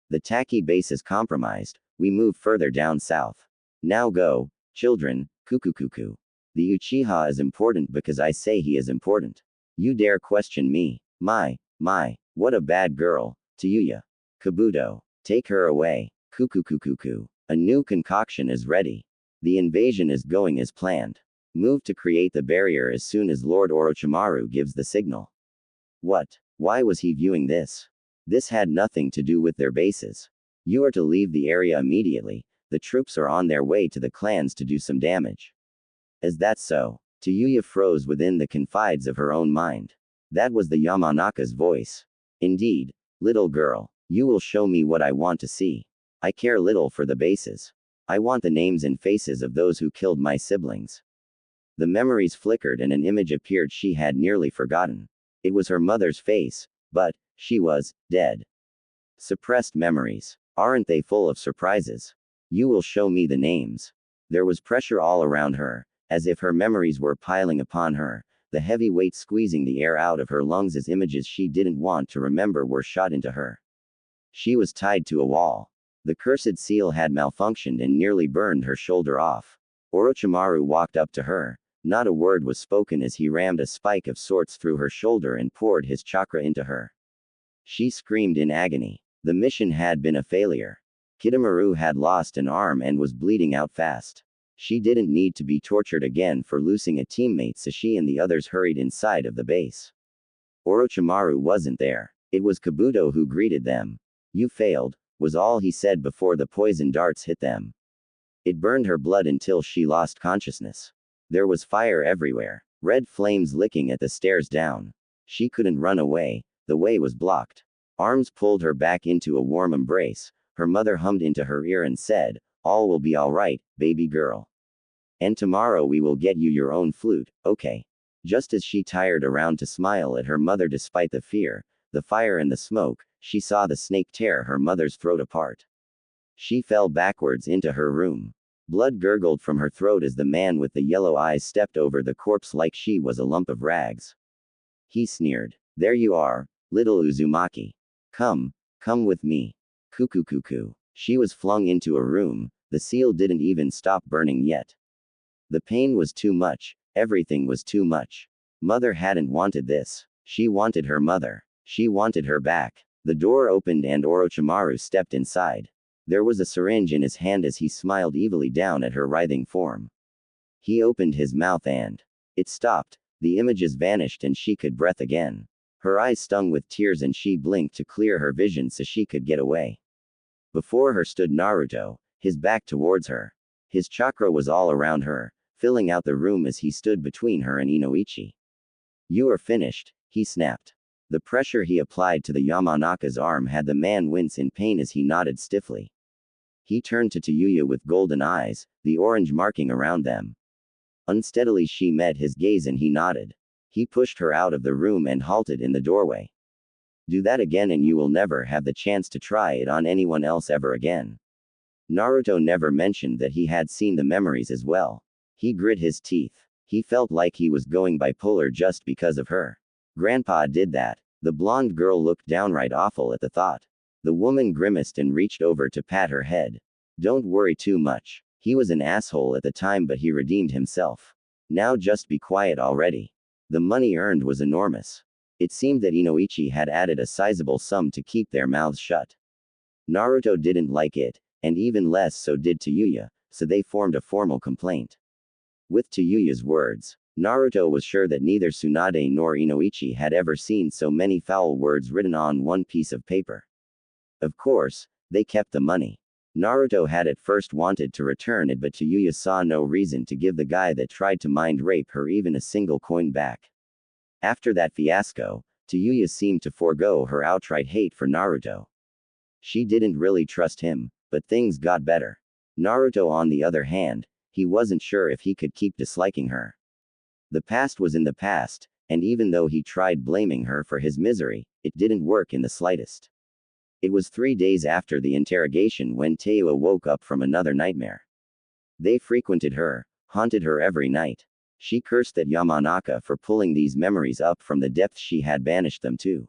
Speaker 1: The Taki base is compromised, we move further down south. Now go, children, cuckoo. The Uchiha is important because I say he is important. You dare question me? My, what a bad girl, Tayuya. Kabuto. Take her away. Cuckoo. A new concoction is ready. The invasion is going as planned. Move to create the barrier as soon as Lord Orochimaru gives the signal. What? Why was he viewing this? This had nothing to do with their bases. You are to leave the area immediately. The troops are on their way to the clans to do some damage. Is that so? Tayuya froze within the confines of her own mind. That was the Yamanaka's voice. Indeed, little girl, you will show me what I want to see. I care little for the bases. I want the names and faces of those who killed my siblings. The memories flickered and an image appeared she had nearly forgotten. It was her mother's face, but she was dead. Suppressed memories. Aren't they full of surprises? You will show me the names. There was pressure all around her, as if her memories were piling upon her, the heavy weight squeezing the air out of her lungs as images she didn't want to remember were shot into her. She was tied to a wall. The cursed seal had malfunctioned and nearly burned her shoulder off. Orochimaru walked up to her. Not a word was spoken as he rammed a spike of sorts through her shoulder and poured his chakra into her. She screamed in agony. The mission had been a failure. Kidomaru had lost an arm and was bleeding out fast. She didn't need to be tortured again for losing a teammate, so she and the others hurried inside of the base. Orochimaru wasn't there. It was Kabuto who greeted them. You failed, was all he said before the poison darts hit them. It burned her blood until she lost consciousness. There was fire everywhere, red flames licking at the stairs down. She couldn't run away, the way was blocked. Arms pulled her back into a warm embrace. Her mother hummed into her ear and said, "All will be all right, baby girl. And tomorrow we will get you your own flute, okay?" Just as she tired around to smile at her mother despite the fear, the fire and the smoke, she saw the snake tear her mother's throat apart. She fell backwards into her room. Blood gurgled from her throat as the man with the yellow eyes stepped over the corpse like she was a lump of rags. He sneered. "There you are, little Uzumaki. Come with me. Cuckoo. She was flung into a room. The seal didn't even stop burning yet. The pain was too much. Everything was too much. Mother hadn't wanted this. She wanted her mother. She wanted her back. The door opened and Orochimaru stepped inside. There was a syringe in his hand as he smiled evilly down at her writhing form. He opened his mouth and it stopped. The images vanished and she could breathe again. Her eyes stung with tears and she blinked to clear her vision so she could get away. Before her stood Naruto, his back towards her. His chakra was all around her, filling out the room as he stood between her and Inoichi. "You are finished," he snapped. The pressure he applied to the Yamanaka's arm had the man wince in pain as he nodded stiffly. He turned to Tayuya with golden eyes, the orange marking around them. Unsteadily she met his gaze and he nodded. He pushed her out of the room and halted in the doorway. "Do that again and you will never have the chance to try it on anyone else ever again." Naruto never mentioned that he had seen the memories as well. He grit his teeth. He felt like he was going bipolar just because of her. Grandpa did that. The blonde girl looked downright awful at the thought. The woman grimaced and reached over to pat her head. "Don't worry too much. He was an asshole at the time but he redeemed himself. Now just be quiet already." The money earned was enormous. It seemed that Inoichi had added a sizable sum to keep their mouths shut. Naruto didn't like it, and even less so did Tayuya, so they formed a formal complaint. With Tayuya's words, Naruto was sure that neither Tsunade nor Inoichi had ever seen so many foul words written on one piece of paper. Of course, they kept the money. Naruto had at first wanted to return it but Tayuya saw no reason to give the guy that tried to mind rape her even a single coin back. After that fiasco, Tayuya seemed to forego her outright hate for Naruto. She didn't really trust him, but things got better. Naruto on the other hand, he wasn't sure if he could keep disliking her. The past was in the past, and even though he tried blaming her for his misery, it didn't work in the slightest. It was 3 days after the interrogation when Tayuya woke up from another nightmare. They frequented her, haunted her every night. She cursed at Yamanaka for pulling these memories up from the depths she had banished them to.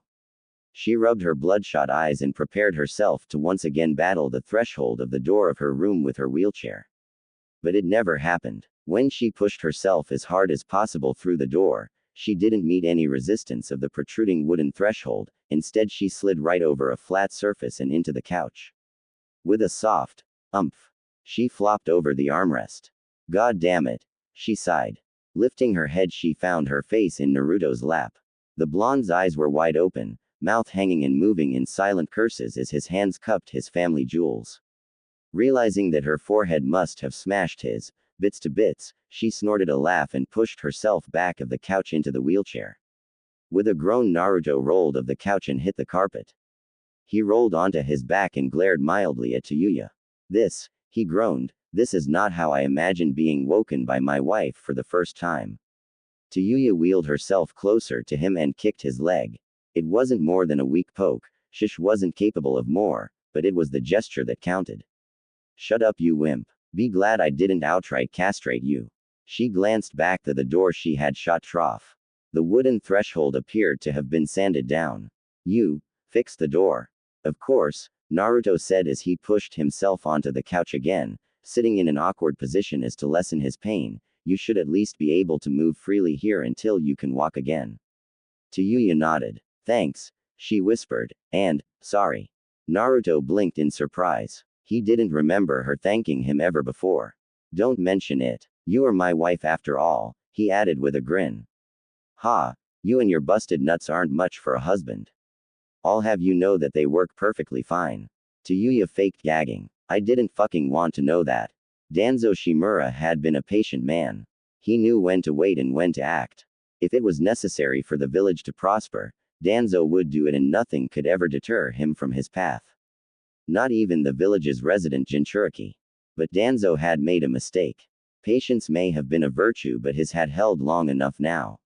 Speaker 1: She rubbed her bloodshot eyes and prepared herself to once again battle the threshold of the door of her room with her wheelchair. But it never happened. When she pushed herself as hard as possible through the door, she didn't meet any resistance of the protruding wooden threshold, instead she slid right over a flat surface and into the couch. With a soft umph, she flopped over the armrest. "God damn it," she sighed. Lifting her head she found her face in Naruto's lap. The blonde's eyes were wide open, mouth hanging and moving in silent curses as his hands cupped his family jewels. Realizing that her forehead must have smashed his bits to bits, she snorted a laugh and pushed herself back of the couch into the wheelchair. With a groan Naruto rolled off the couch and hit the carpet. He rolled onto his back and glared mildly at Tayuya. "This," he groaned, This is not how I imagined being woken by my wife for the first time. Tayuya wheeled herself closer to him and kicked his leg. It wasn't more than a weak poke, Shish wasn't capable of more, but it was the gesture that counted. Shut up, you wimp. Be glad I didn't outright castrate you. She glanced back to the door she had shot trough. The wooden threshold appeared to have been sanded down. You, fix the door. Of course, Naruto said as he pushed himself onto the couch again, sitting in an awkward position as to lessen his pain. You should at least be able to move freely here until you can walk again. Tayuya nodded. Thanks, she whispered, and, sorry. Naruto blinked in surprise. He didn't remember her thanking him ever before. Don't mention it. You are my wife after all, he added with a grin. Ha, you and your busted nuts aren't much for a husband. I'll have you know that they work perfectly fine. Tayuya faked gagging. I didn't fucking want to know that. Danzo Shimura had been a patient man. He knew when to wait and when to act. If it was necessary for the village to prosper, Danzo would do it and nothing could ever deter him from his path. Not even the village's resident Jinchuriki. But Danzo had made a mistake. Patience may have been a virtue, but his had held long enough now.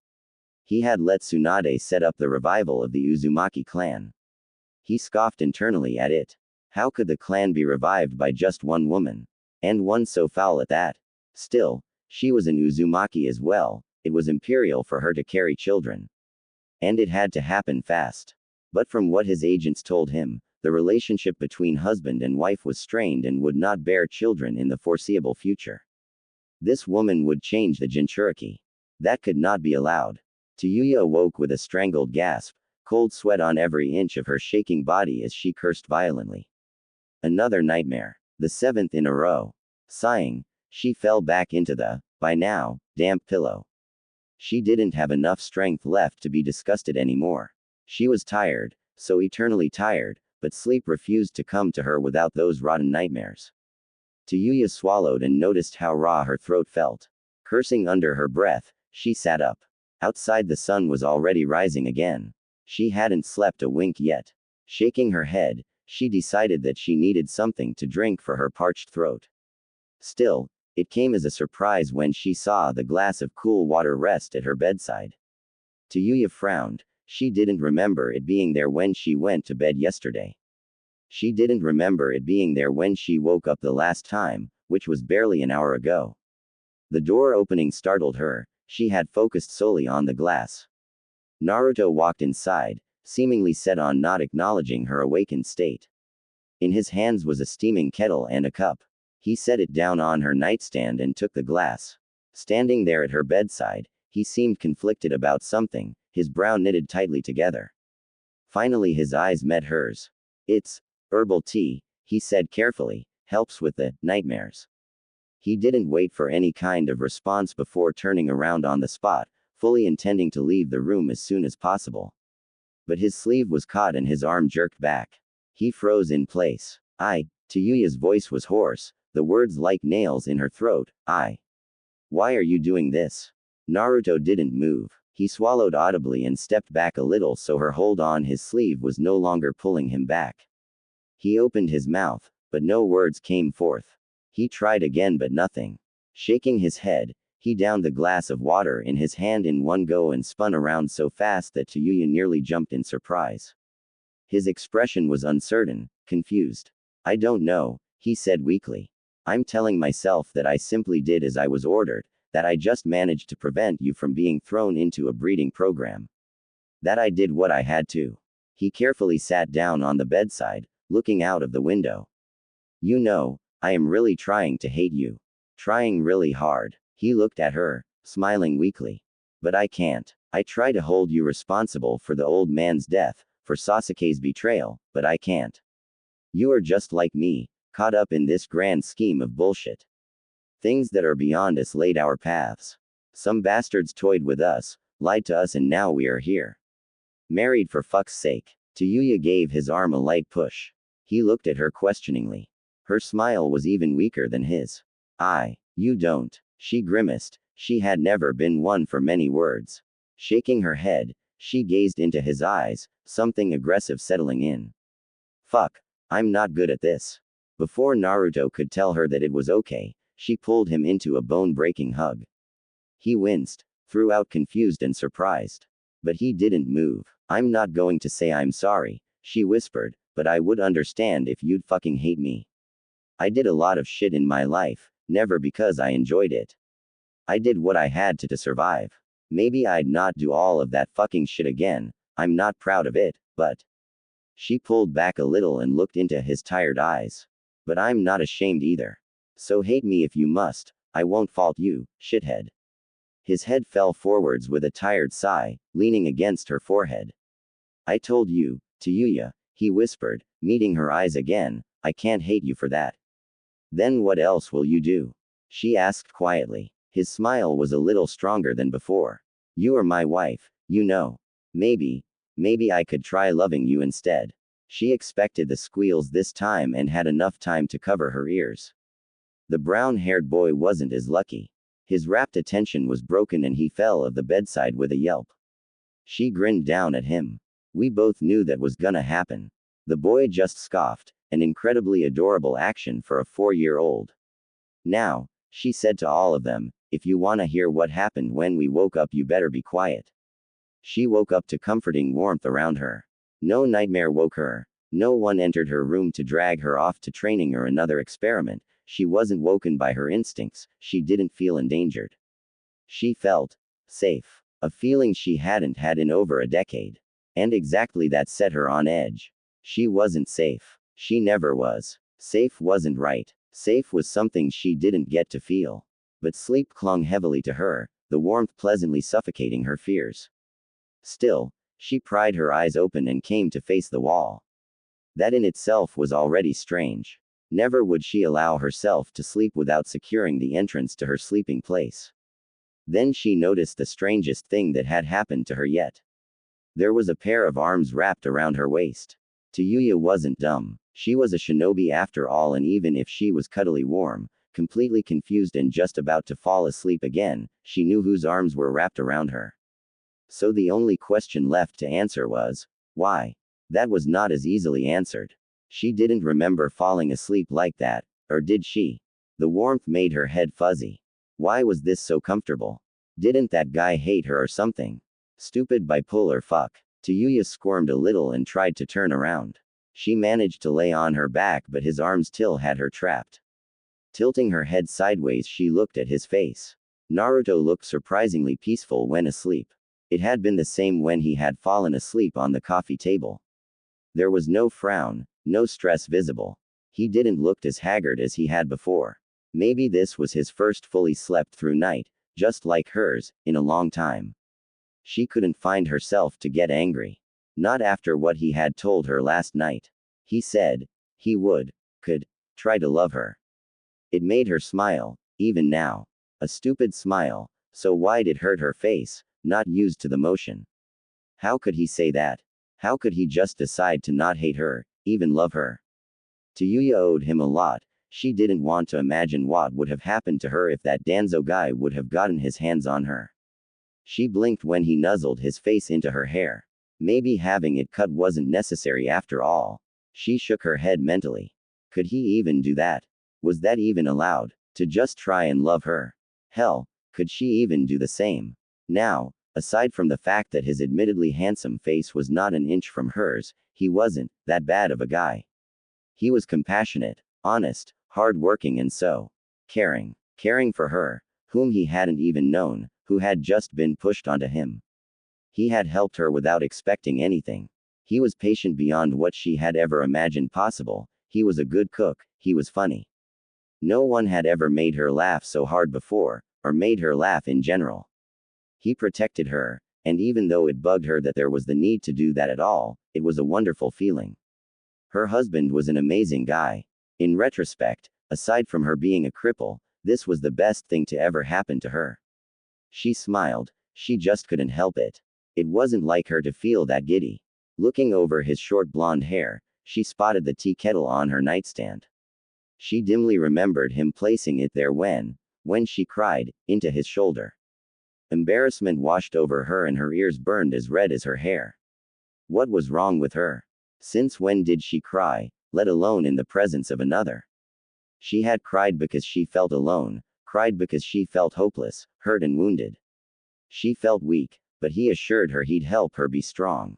Speaker 1: He had let Tsunade set up the revival of the Uzumaki clan. He scoffed internally at it. How could the clan be revived by just one woman? And one so foul at that. Still, she was an Uzumaki as well, it was imperial for her to carry children. And it had to happen fast. But from what his agents told him, the relationship between husband and wife was strained and would not bear children in the foreseeable future. This woman would change the Jinchuriki. That could not be allowed. Tayuya awoke with a strangled gasp, cold sweat on every inch of her shaking body as she cursed violently. Another nightmare. The 7th in a row. Sighing, she fell back into the, by now, damp pillow. She didn't have enough strength left to be disgusted anymore. She was tired, so eternally tired, but sleep refused to come to her without those rotten nightmares. Tayuya swallowed and noticed how raw her throat felt. Cursing under her breath, she sat up. Outside the sun was already rising again. She hadn't slept a wink yet. Shaking her head, she decided that she needed something to drink for her parched throat. Still, it came as a surprise when she saw the glass of cool water rest at her bedside. Tayuya frowned. She didn't remember it being there when she went to bed yesterday. She didn't remember it being there when she woke up the last time, which was barely an hour ago. The door opening startled her. She had focused solely on the glass. Naruto walked inside, seemingly set on not acknowledging her awakened state. In his hands was a steaming kettle and a cup. He set it down on her nightstand and took the glass. Standing there at her bedside, he seemed conflicted about something, his brow knitted tightly together. Finally his eyes met hers. It's herbal tea, he said carefully, helps with the nightmares. He didn't wait for any kind of response before turning around on the spot, fully intending to leave the room as soon as possible. But his sleeve was caught and his arm jerked back. He froze in place. Tayuya's voice was hoarse, the words like nails in her throat. Why are you doing this? Naruto didn't move. He swallowed audibly and stepped back a little so her hold on his sleeve was no longer pulling him back. He opened his mouth, but no words came forth. He tried again but nothing. Shaking his head, he downed the glass of water in his hand in one go and spun around so fast that Tayuya nearly jumped in surprise. His expression was uncertain, confused. I don't know, he said weakly. I'm telling myself that I simply did as I was ordered, that I just managed to prevent you from being thrown into a breeding program. That I did what I had to. He carefully sat down on the bedside, looking out of the window. You know, I am really trying to hate you. Trying really hard. He looked at her, smiling weakly. But I can't. I try to hold you responsible for the old man's death, for Sasuke's betrayal, but I can't. You are just like me, caught up in this grand scheme of bullshit. Things that are beyond us laid our paths. Some bastards toyed with us, lied to us, and now we are here. Married for fuck's sake. Tayuya gave his arm a light push. He looked at her questioningly. Her smile was even weaker than his. You don't. She grimaced. She had never been one for many words. Shaking her head, she gazed into his eyes, something aggressive settling in. Fuck. I'm not good at this. Before Naruto could tell her that it was okay, she pulled him into a bone-breaking hug. He winced, threw out confused and surprised. But he didn't move. I'm not going to say I'm sorry, she whispered, but I would understand if you'd fucking hate me. I did a lot of shit in my life, never because I enjoyed it. I did what I had to survive. Maybe I'd not do all of that fucking shit again, I'm not proud of it, but. She pulled back a little and looked into his tired eyes. But I'm not ashamed either. So hate me if you must, I won't fault you, shithead. His head fell forwards with a tired sigh, leaning against her forehead. I told you, tayuya, he whispered, meeting her eyes again, I can't hate you for that. Then what else will you do? She asked quietly. His smile was a little stronger than before. You are my wife, you know. Maybe I could try loving you instead. She expected the squeals this time and had enough time to cover her ears. The brown-haired boy wasn't as lucky. His rapt attention was broken and he fell of the bedside with a yelp. She grinned down at him. We both knew that was gonna happen. The boy just scoffed, an incredibly adorable action for a 4-year-old. Now, she said to all of them, if you wanna hear what happened when we woke up, you better be quiet. She woke up to comforting warmth around her. No nightmare woke her. No one entered her room to drag her off to training or another experiment. She wasn't woken by her instincts, she didn't feel endangered. She felt safe. A feeling she hadn't had in over a decade. And exactly that set her on edge. She wasn't safe. She never was. Safe wasn't right. Safe was something she didn't get to feel. But sleep clung heavily to her, the warmth pleasantly suffocating her fears. Still, she pried her eyes open and came to face the wall. That in itself was already strange. Never would she allow herself to sleep without securing the entrance to her sleeping place. Then she noticed the strangest thing that had happened to her yet. There was a pair of arms wrapped around her waist. Tayuya wasn't dumb. She was a shinobi after all, and even if she was cuddly warm, completely confused and just about to fall asleep again, she knew whose arms were wrapped around her. So the only question left to answer was, why? That was not as easily answered. She didn't remember falling asleep like that, or did she? The warmth made her head fuzzy. Why was this so comfortable? Didn't that guy hate her or something? Stupid bipolar fuck. Tayuya squirmed a little and tried to turn around. She managed to lay on her back, but his arms still had her trapped. Tilting her head sideways, she looked at his face. Naruto looked surprisingly peaceful when asleep. It had been the same when he had fallen asleep on the coffee table. There was no frown, no stress visible. He didn't look as haggard as he had before. Maybe this was his first fully slept through night, just like hers, in a long time. She couldn't find herself to get angry. Not after what he had told her last night. He said he could try to love her. It made her smile, even now. A stupid smile, so wide it hurt her face, not used to the motion. How could he say that? How could he just decide to not hate her, even love her? Tayuya owed him a lot. She didn't want to imagine what would have happened to her if that Danzo guy would have gotten his hands on her. She blinked when he nuzzled his face into her hair. Maybe having it cut wasn't necessary after all. She shook her head mentally. Could he even do that? Was that even allowed? To just try and love her? Hell, could she even do the same? Now, aside from the fact that his admittedly handsome face was not an inch from hers, he wasn't that bad of a guy. He was compassionate, honest, hard-working, and so caring. Caring for her, whom he hadn't even known, who had just been pushed onto him. He had helped her without expecting anything. He was patient beyond what she had ever imagined possible. He was a good cook. He was funny. No one had ever made her laugh so hard before, or made her laugh in general. He protected her, and even though it bugged her that there was the need to do that at all, it was a wonderful feeling. Her husband was an amazing guy. In retrospect, aside from her being a cripple, this was the best thing to ever happen to her. She smiled. She just couldn't help it. It wasn't like her to feel that giddy. Looking over his short blonde hair, she spotted the tea kettle on her nightstand. She dimly remembered him placing it there when she cried into his shoulder. Embarrassment washed over her and her ears burned as red as her hair. What was wrong with her? Since when did she cry? let alone in the presence of another. She had cried because she felt alone, cried because she felt hopeless, hurt and wounded. She felt weak, but he assured her he'd help her be strong.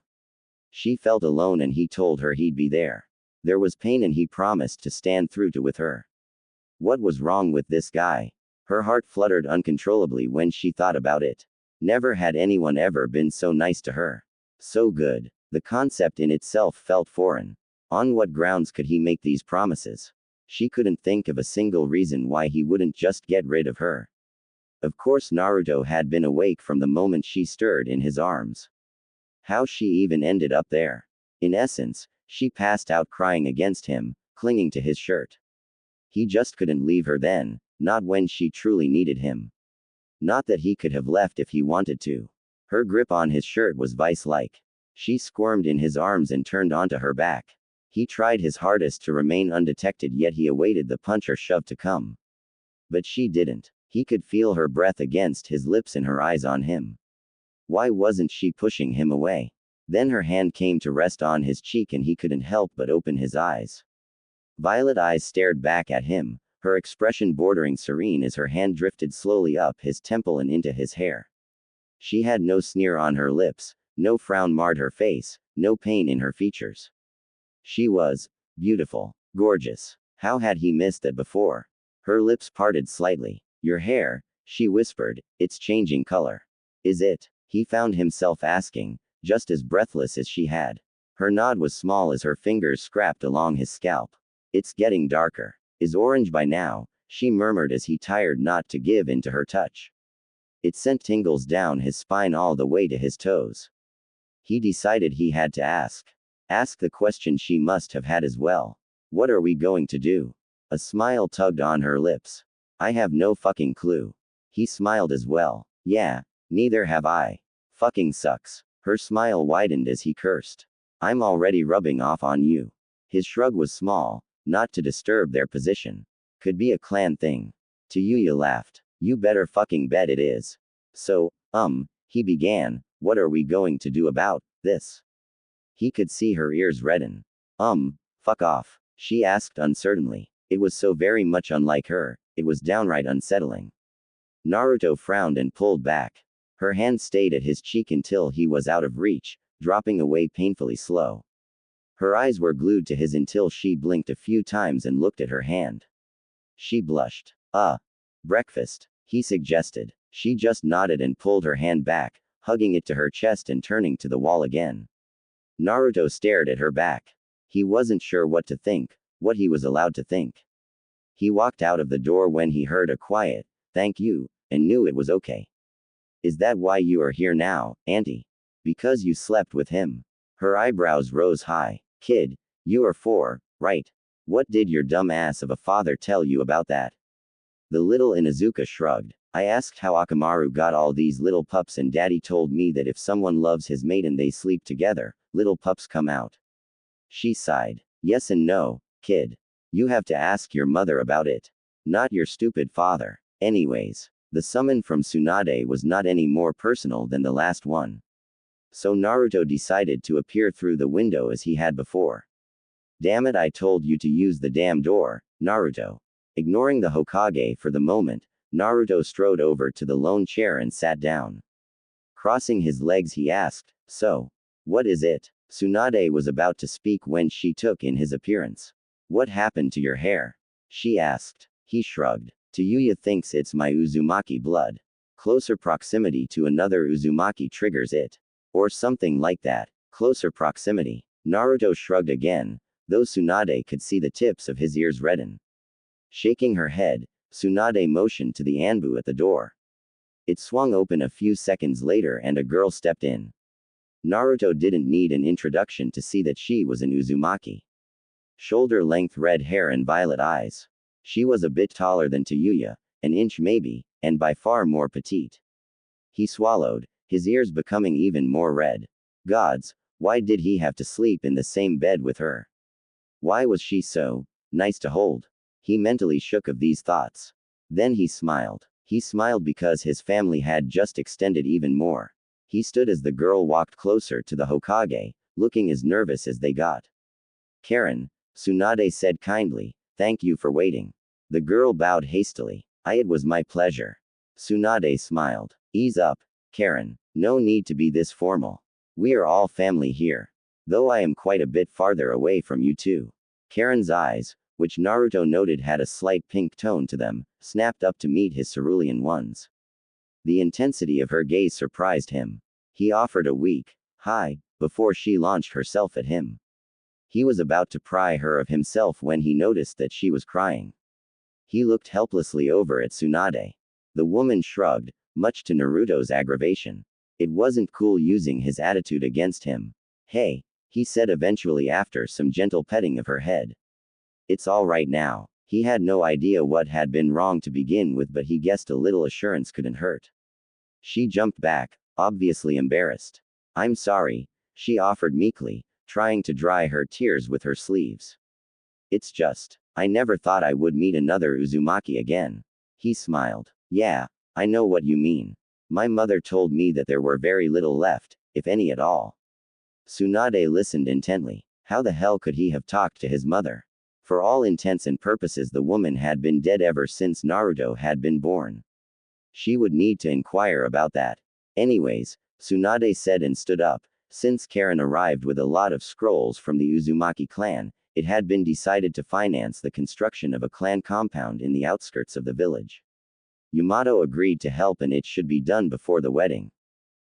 Speaker 1: She felt alone and he told her he'd be there. There was pain and he promised to stand through to with her. What was wrong with this guy? Her heart fluttered uncontrollably when she thought about it. Never had anyone ever been so nice to her. So good. The concept in itself felt foreign. On what grounds could he make these promises? She couldn't think of a single reason why he wouldn't just get rid of her. Of course Naruto had been awake from the moment she stirred in his arms. How she even ended up there. In essence, she passed out crying against him, clinging to his shirt. He just couldn't leave her then, not when she truly needed him. Not that he could have left if he wanted to. Her grip on his shirt was vice-like. She squirmed in his arms and turned onto her back. He tried his hardest to remain undetected, yet he awaited the punch or shove to come. But she didn't. He could feel her breath against his lips and her eyes on him. Why wasn't she pushing him away? Then her hand came to rest on his cheek and he couldn't help but open his eyes. Violet eyes stared back at him, her expression bordering serene as her hand drifted slowly up his temple and into his hair. She had no sneer on her lips, no frown marred her face, no pain in her features. She was beautiful, gorgeous. How had he missed that before? Her lips parted slightly. Your hair, she whispered, it's changing color. Is it? He found himself asking, just as breathless as she had. Her nod was small as her fingers scrapped along his scalp. It's getting darker. Is orange by now, she murmured as he tired not to give in to her touch. It sent tingles down his spine all the way to his toes. He decided he had to ask. Ask the question she must have had as well. What are we going to do? A smile tugged on her lips. I have no fucking clue. He smiled as well. Yeah, neither have I. Fucking sucks. Her smile widened as he cursed. I'm already rubbing off on you. His shrug was small, not to disturb their position. Could be a clan thing. Tayuya laughed. You better fucking bet it is. So, he began, what are we going to do about this? He could see her ears redden. Fuck off, she asked uncertainly. It was so very much unlike her, it was downright unsettling. Naruto frowned and pulled back. Her hand stayed at his cheek until he was out of reach, dropping away painfully slow. Her eyes were glued to his until she blinked a few times and looked at her hand. She blushed. Breakfast, he suggested. She just nodded and pulled her hand back, hugging it to her chest and turning to the wall again. Naruto stared at her back. He wasn't sure what to think, what he was allowed to think. He walked out of the door when he heard a quiet, thank you, and knew it was okay. Is that why you are here now, Auntie? Because you slept with him. Her eyebrows rose high. Kid, you are 4, right? What did your dumb ass of a father tell you about that? The little Inuzuka shrugged. I asked how Akamaru got all these little pups and daddy told me that if someone loves his mate and they sleep together, little pups come out. She sighed. Yes and no, kid. You have to ask your mother about it. Not your stupid father. Anyways, the summon from Tsunade was not any more personal than the last one. So Naruto decided to appear through the window as he had before. Damn it, I told you to use the damn door, Naruto. Ignoring the Hokage for the moment, Naruto strode over to the lone chair and sat down. Crossing his legs he asked, so, what is it? Tsunade was about to speak when she took in his appearance. What happened to your hair? She asked. He shrugged. Tayuya thinks it's my Uzumaki blood. Closer proximity to another Uzumaki triggers it. Or something like that. Closer proximity. Naruto shrugged again, though Tsunade could see the tips of his ears redden. Shaking her head, Tsunade motioned to the Anbu at the door. It swung open a few seconds later and a girl stepped in. Naruto didn't need an introduction to see that she was an Uzumaki. Shoulder-length red hair and violet eyes. She was a bit taller than Tayuya, an inch maybe, and by far more petite. He swallowed, his ears becoming even more red. Gods, why did he have to sleep in the same bed with her? Why was she so nice to hold? He mentally shook of these thoughts. Then he smiled. He smiled because his family had just extended even more. He stood as the girl walked closer to the Hokage, looking as nervous as they got. Karen, Tsunade said kindly. Thank you for waiting. The girl bowed hastily. It was my pleasure. Tsunade smiled. Ease up, Karen. No need to be this formal. We are all family here. Though I am quite a bit farther away from you too. Karen's eyes, which Naruto noted had a slight pink tone to them, snapped up to meet his cerulean ones. The intensity of her gaze surprised him. He offered a weak hi before she launched herself at him. He was about to pry her of himself when he noticed that she was crying. He looked helplessly over at Tsunade. The woman shrugged, much to Naruto's aggravation. It wasn't cool using his attitude against him. Hey, he said eventually after some gentle petting of her head. It's all right now. He had no idea what had been wrong to begin with, but he guessed a little assurance couldn't hurt. She jumped back, obviously embarrassed. I'm sorry, she offered meekly, trying to dry her tears with her sleeves. It's just, I never thought I would meet another Uzumaki again. He smiled. Yeah, I know what you mean. My mother told me that there were very little left, if any at all. Tsunade listened intently. How the hell could he have talked to his mother? For all intents and purposes, the woman had been dead ever since Naruto had been born. She would need to inquire about that. Anyways, Tsunade said and stood up. Since Karen arrived with a lot of scrolls from the Uzumaki clan, it had been decided to finance the construction of a clan compound in the outskirts of the village. Yamato agreed to help, and it should be done before the wedding.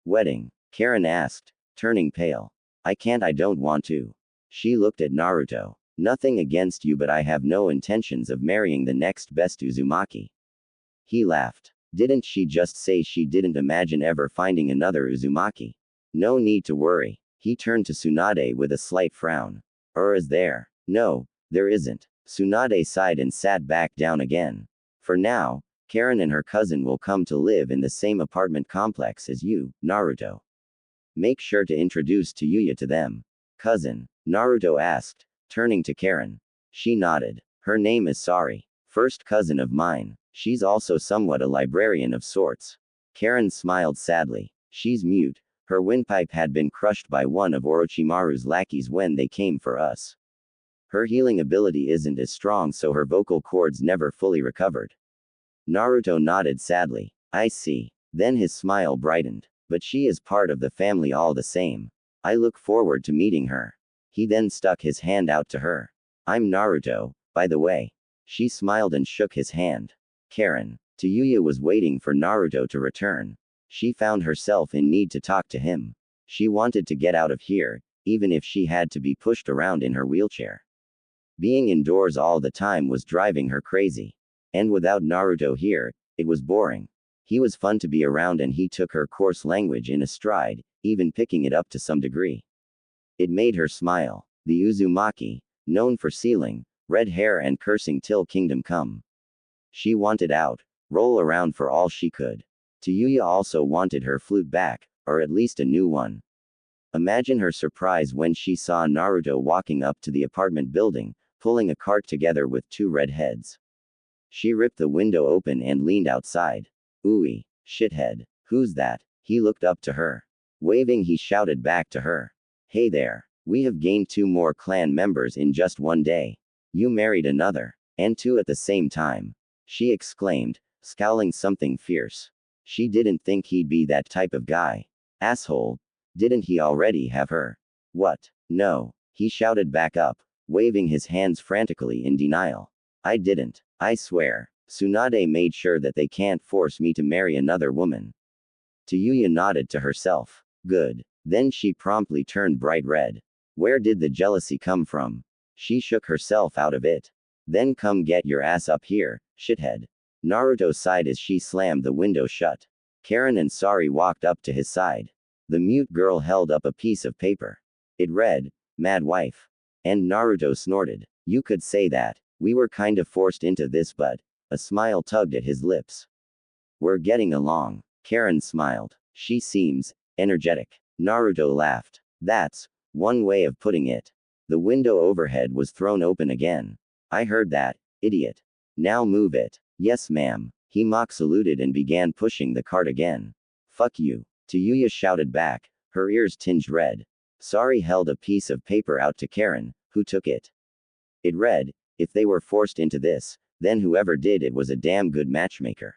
Speaker 1: Wedding? Karen asked, turning pale. I don't want to. She looked at Naruto. Nothing against you, but I have no intentions of marrying the next best Uzumaki. He laughed. Didn't she just say she didn't imagine ever finding another Uzumaki? No need to worry. He turned to Tsunade with a slight frown. Is there? No, there isn't. Tsunade sighed and sat back down again. For now, Karen and her cousin will come to live in the same apartment complex as you, Naruto. Make sure to introduce Tayuya to them. Cousin? Naruto asked, turning to Karen. She nodded. Her name is Sari. First cousin of mine. She's also somewhat a librarian of sorts. Karen smiled sadly. She's mute. Her windpipe had been crushed by one of Orochimaru's lackeys when they came for us. Her healing ability isn't as strong, so her vocal cords never fully recovered. Naruto nodded sadly. I see. Then his smile brightened. But she is part of the family all the same. I look forward to meeting her. He then stuck his hand out to her. I'm Naruto, by the way. She smiled and shook his hand. Karen. Tayuya was waiting for Naruto to return. She found herself in need to talk to him. She wanted to get out of here, even if she had to be pushed around in her wheelchair. Being indoors all the time was driving her crazy. And without Naruto here, it was boring. He was fun to be around, and he took her coarse language in a stride, even picking it up to some degree. It made her smile. The Uzumaki, known for stealing, red hair and cursing till kingdom come. She wanted out, roll around for all she could. Tayuya also wanted her flute back, or at least a new one. Imagine her surprise when she saw Naruto walking up to the apartment building, pulling a cart together with two red heads. She ripped the window open and leaned outside. Ooey, shithead. Who's that? He looked up to her. Waving, he shouted back to her. Hey there. We have gained 2 more clan members in just one day. You married another. And 2 at the same time. She exclaimed, scowling something fierce. She didn't think he'd be that type of guy. Asshole. Didn't he already have her? What? No. He shouted back up, waving his hands frantically in denial. I didn't. I swear. Tsunade made sure that they can't force me to marry another woman. Tayuya nodded to herself. Good. Then she promptly turned bright red. Where did the jealousy come from? She shook herself out of it. Then come get your ass up here, shithead. Naruto sighed as she slammed the window shut. Karen and Sari walked up to his side. The mute girl held up a piece of paper. It read, Mad Wife. And Naruto snorted. You could say that. We were kind of forced into this, but. A smile tugged at his lips. We're getting along. Karen smiled. She seems energetic. Naruto laughed. That's one way of putting it. The window overhead was thrown open again. I heard that, idiot. Now move it. Yes, ma'am. He mock saluted and began pushing the cart again. Fuck you. Tayuya shouted back, her ears tinged red. Sari held a piece of paper out to Karen, who took it. It read, "If they were forced into this, then whoever did it was a damn good matchmaker."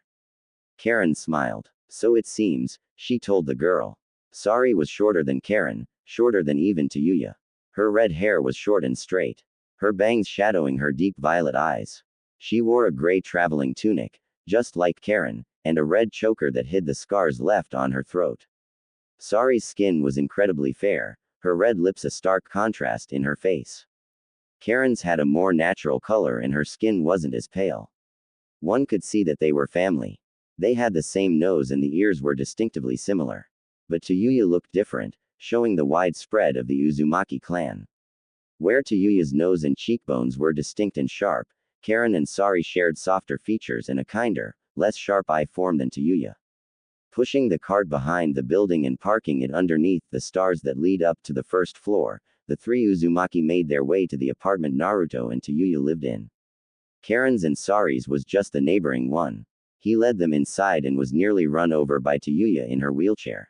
Speaker 1: Karen smiled. "So it seems," she told the girl. Sari was shorter than Karen, shorter than even Tayuya. Her red hair was short and straight, her bangs shadowing her deep violet eyes. She wore a gray traveling tunic, just like Karen, and a red choker that hid the scars left on her throat. Sari's skin was incredibly fair, her red lips a stark contrast in her face. Karen's had a more natural color and her skin wasn't as pale. One could see that they were family. They had the same nose and the ears were distinctively similar. But Tayuya looked different, showing the wide spread of the Uzumaki clan. Where Tayuya's nose and cheekbones were distinct and sharp, Karen and Sari shared softer features and a kinder, less sharp eye form than Tayuya. Pushing the cart behind the building and parking it underneath the stars that lead up to the first floor, the three Uzumaki made their way to the apartment Naruto and Tayuya lived in. Karen's and Sari's was just the neighboring one. He led them inside and was nearly run over by Tayuya in her wheelchair.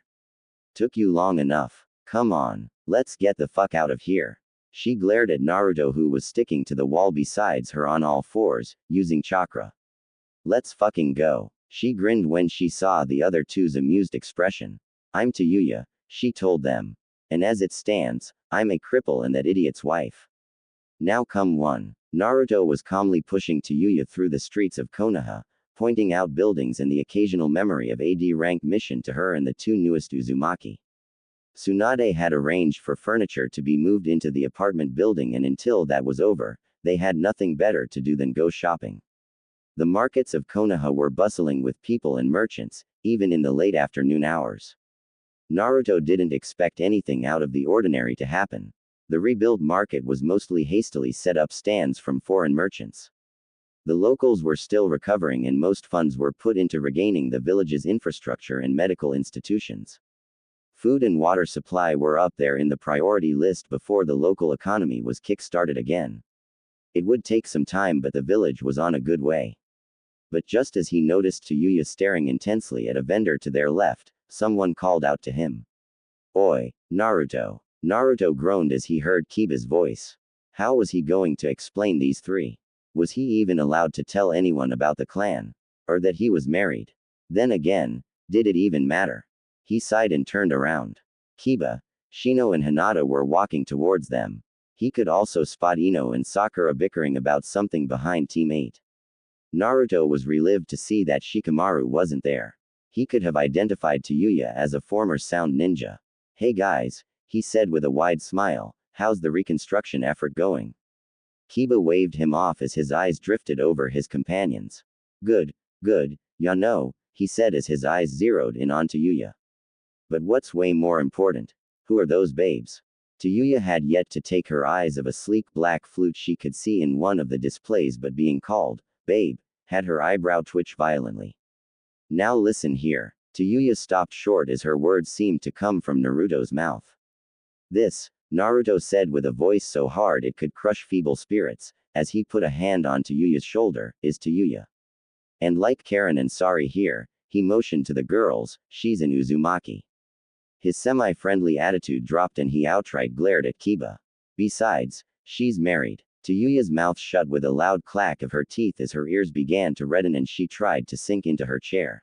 Speaker 1: "Took you long enough. Come on, let's get the fuck out of here." She glared at Naruto who was sticking to the wall besides her on all fours, using chakra. "Let's fucking go." She grinned when she saw the other two's amused expression. "I'm Tayuya," she told them. "And as it stands, I'm a cripple and that idiot's wife. Now come one." Naruto was calmly pushing Tayuya through the streets of Konoha, pointing out buildings and the occasional memory of a D-rank mission to her and the two newest Uzumaki. Tsunade had arranged for furniture to be moved into the apartment building and until that was over, they had nothing better to do than go shopping. The markets of Konoha were bustling with people and merchants, even in the late afternoon hours. Naruto didn't expect anything out of the ordinary to happen. The rebuilt market was mostly hastily set up stands from foreign merchants. The locals were still recovering and most funds were put into regaining the village's infrastructure and medical institutions. Food and water supply were up there in the priority list before the local economy was kick-started again. It would take some time but the village was on a good way. But just as he noticed Tayuya staring intensely at a vendor to their left, someone called out to him. "Oi, Naruto." Naruto groaned as he heard Kiba's voice. How was he going to explain these three? Was he even allowed to tell anyone about the clan? Or that he was married? Then again, did it even matter? He sighed and turned around. Kiba, Shino and Hinata were walking towards them. He could also spot Ino and Sakura bickering about something behind Team 8. Naruto was relieved to see that Shikamaru wasn't there. He could have identified Tayuya as a former sound ninja. "Hey guys," he said with a wide smile, "how's the reconstruction effort going?" Kiba waved him off as his eyes drifted over his companions. Good, ya know," he said as his eyes zeroed in on Tayuya. "But what's way more important? Who are those babes?" Tayuya had yet to take her eyes off a sleek black flute she could see in one of the displays but being called, "babe," had her eyebrow twitch violently. "Now listen here." Tayuya stopped short as her words seemed to come from Naruto's mouth. "This," Naruto said with a voice so hard it could crush feeble spirits, as he put a hand on Tayuya's shoulder, "is Tayuya. And like Karen and Sari here," he motioned to the girls, "she's an Uzumaki." His semi-friendly attitude dropped and he outright glared at Kiba. "Besides, she's married." Tayuya's mouth shut with a loud clack of her teeth as her ears began to redden and she tried to sink into her chair.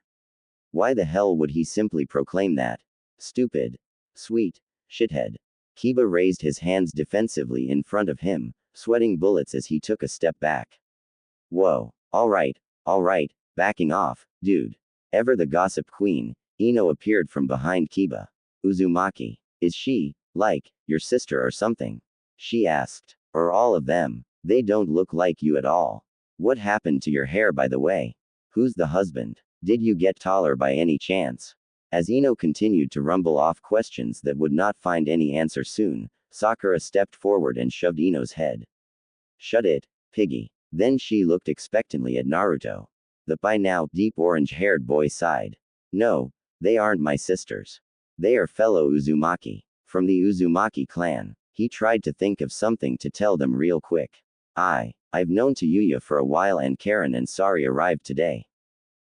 Speaker 1: Why the hell would he simply proclaim that? Stupid. Sweet. Shithead. Kiba raised his hands defensively in front of him, sweating bullets as he took a step back. "Whoa. Alright, backing off, dude." Ever the gossip queen, Ino appeared from behind Kiba. "Uzumaki. Is she, like, your sister or something?" she asked. "Or all of them? They don't look like you at all. What happened to your hair by the way? Who's the husband? Did you get taller by any chance?" As Ino continued to rumble off questions that would not find any answer soon, Sakura stepped forward and shoved Ino's head. "Shut it, piggy." Then she looked expectantly at Naruto. The by now deep orange-haired boy sighed. "No, they aren't my sisters. They are fellow Uzumaki. From the Uzumaki clan." He tried to think of something to tell them real quick. I've known Tayuya for a while and Karen and Sari arrived today."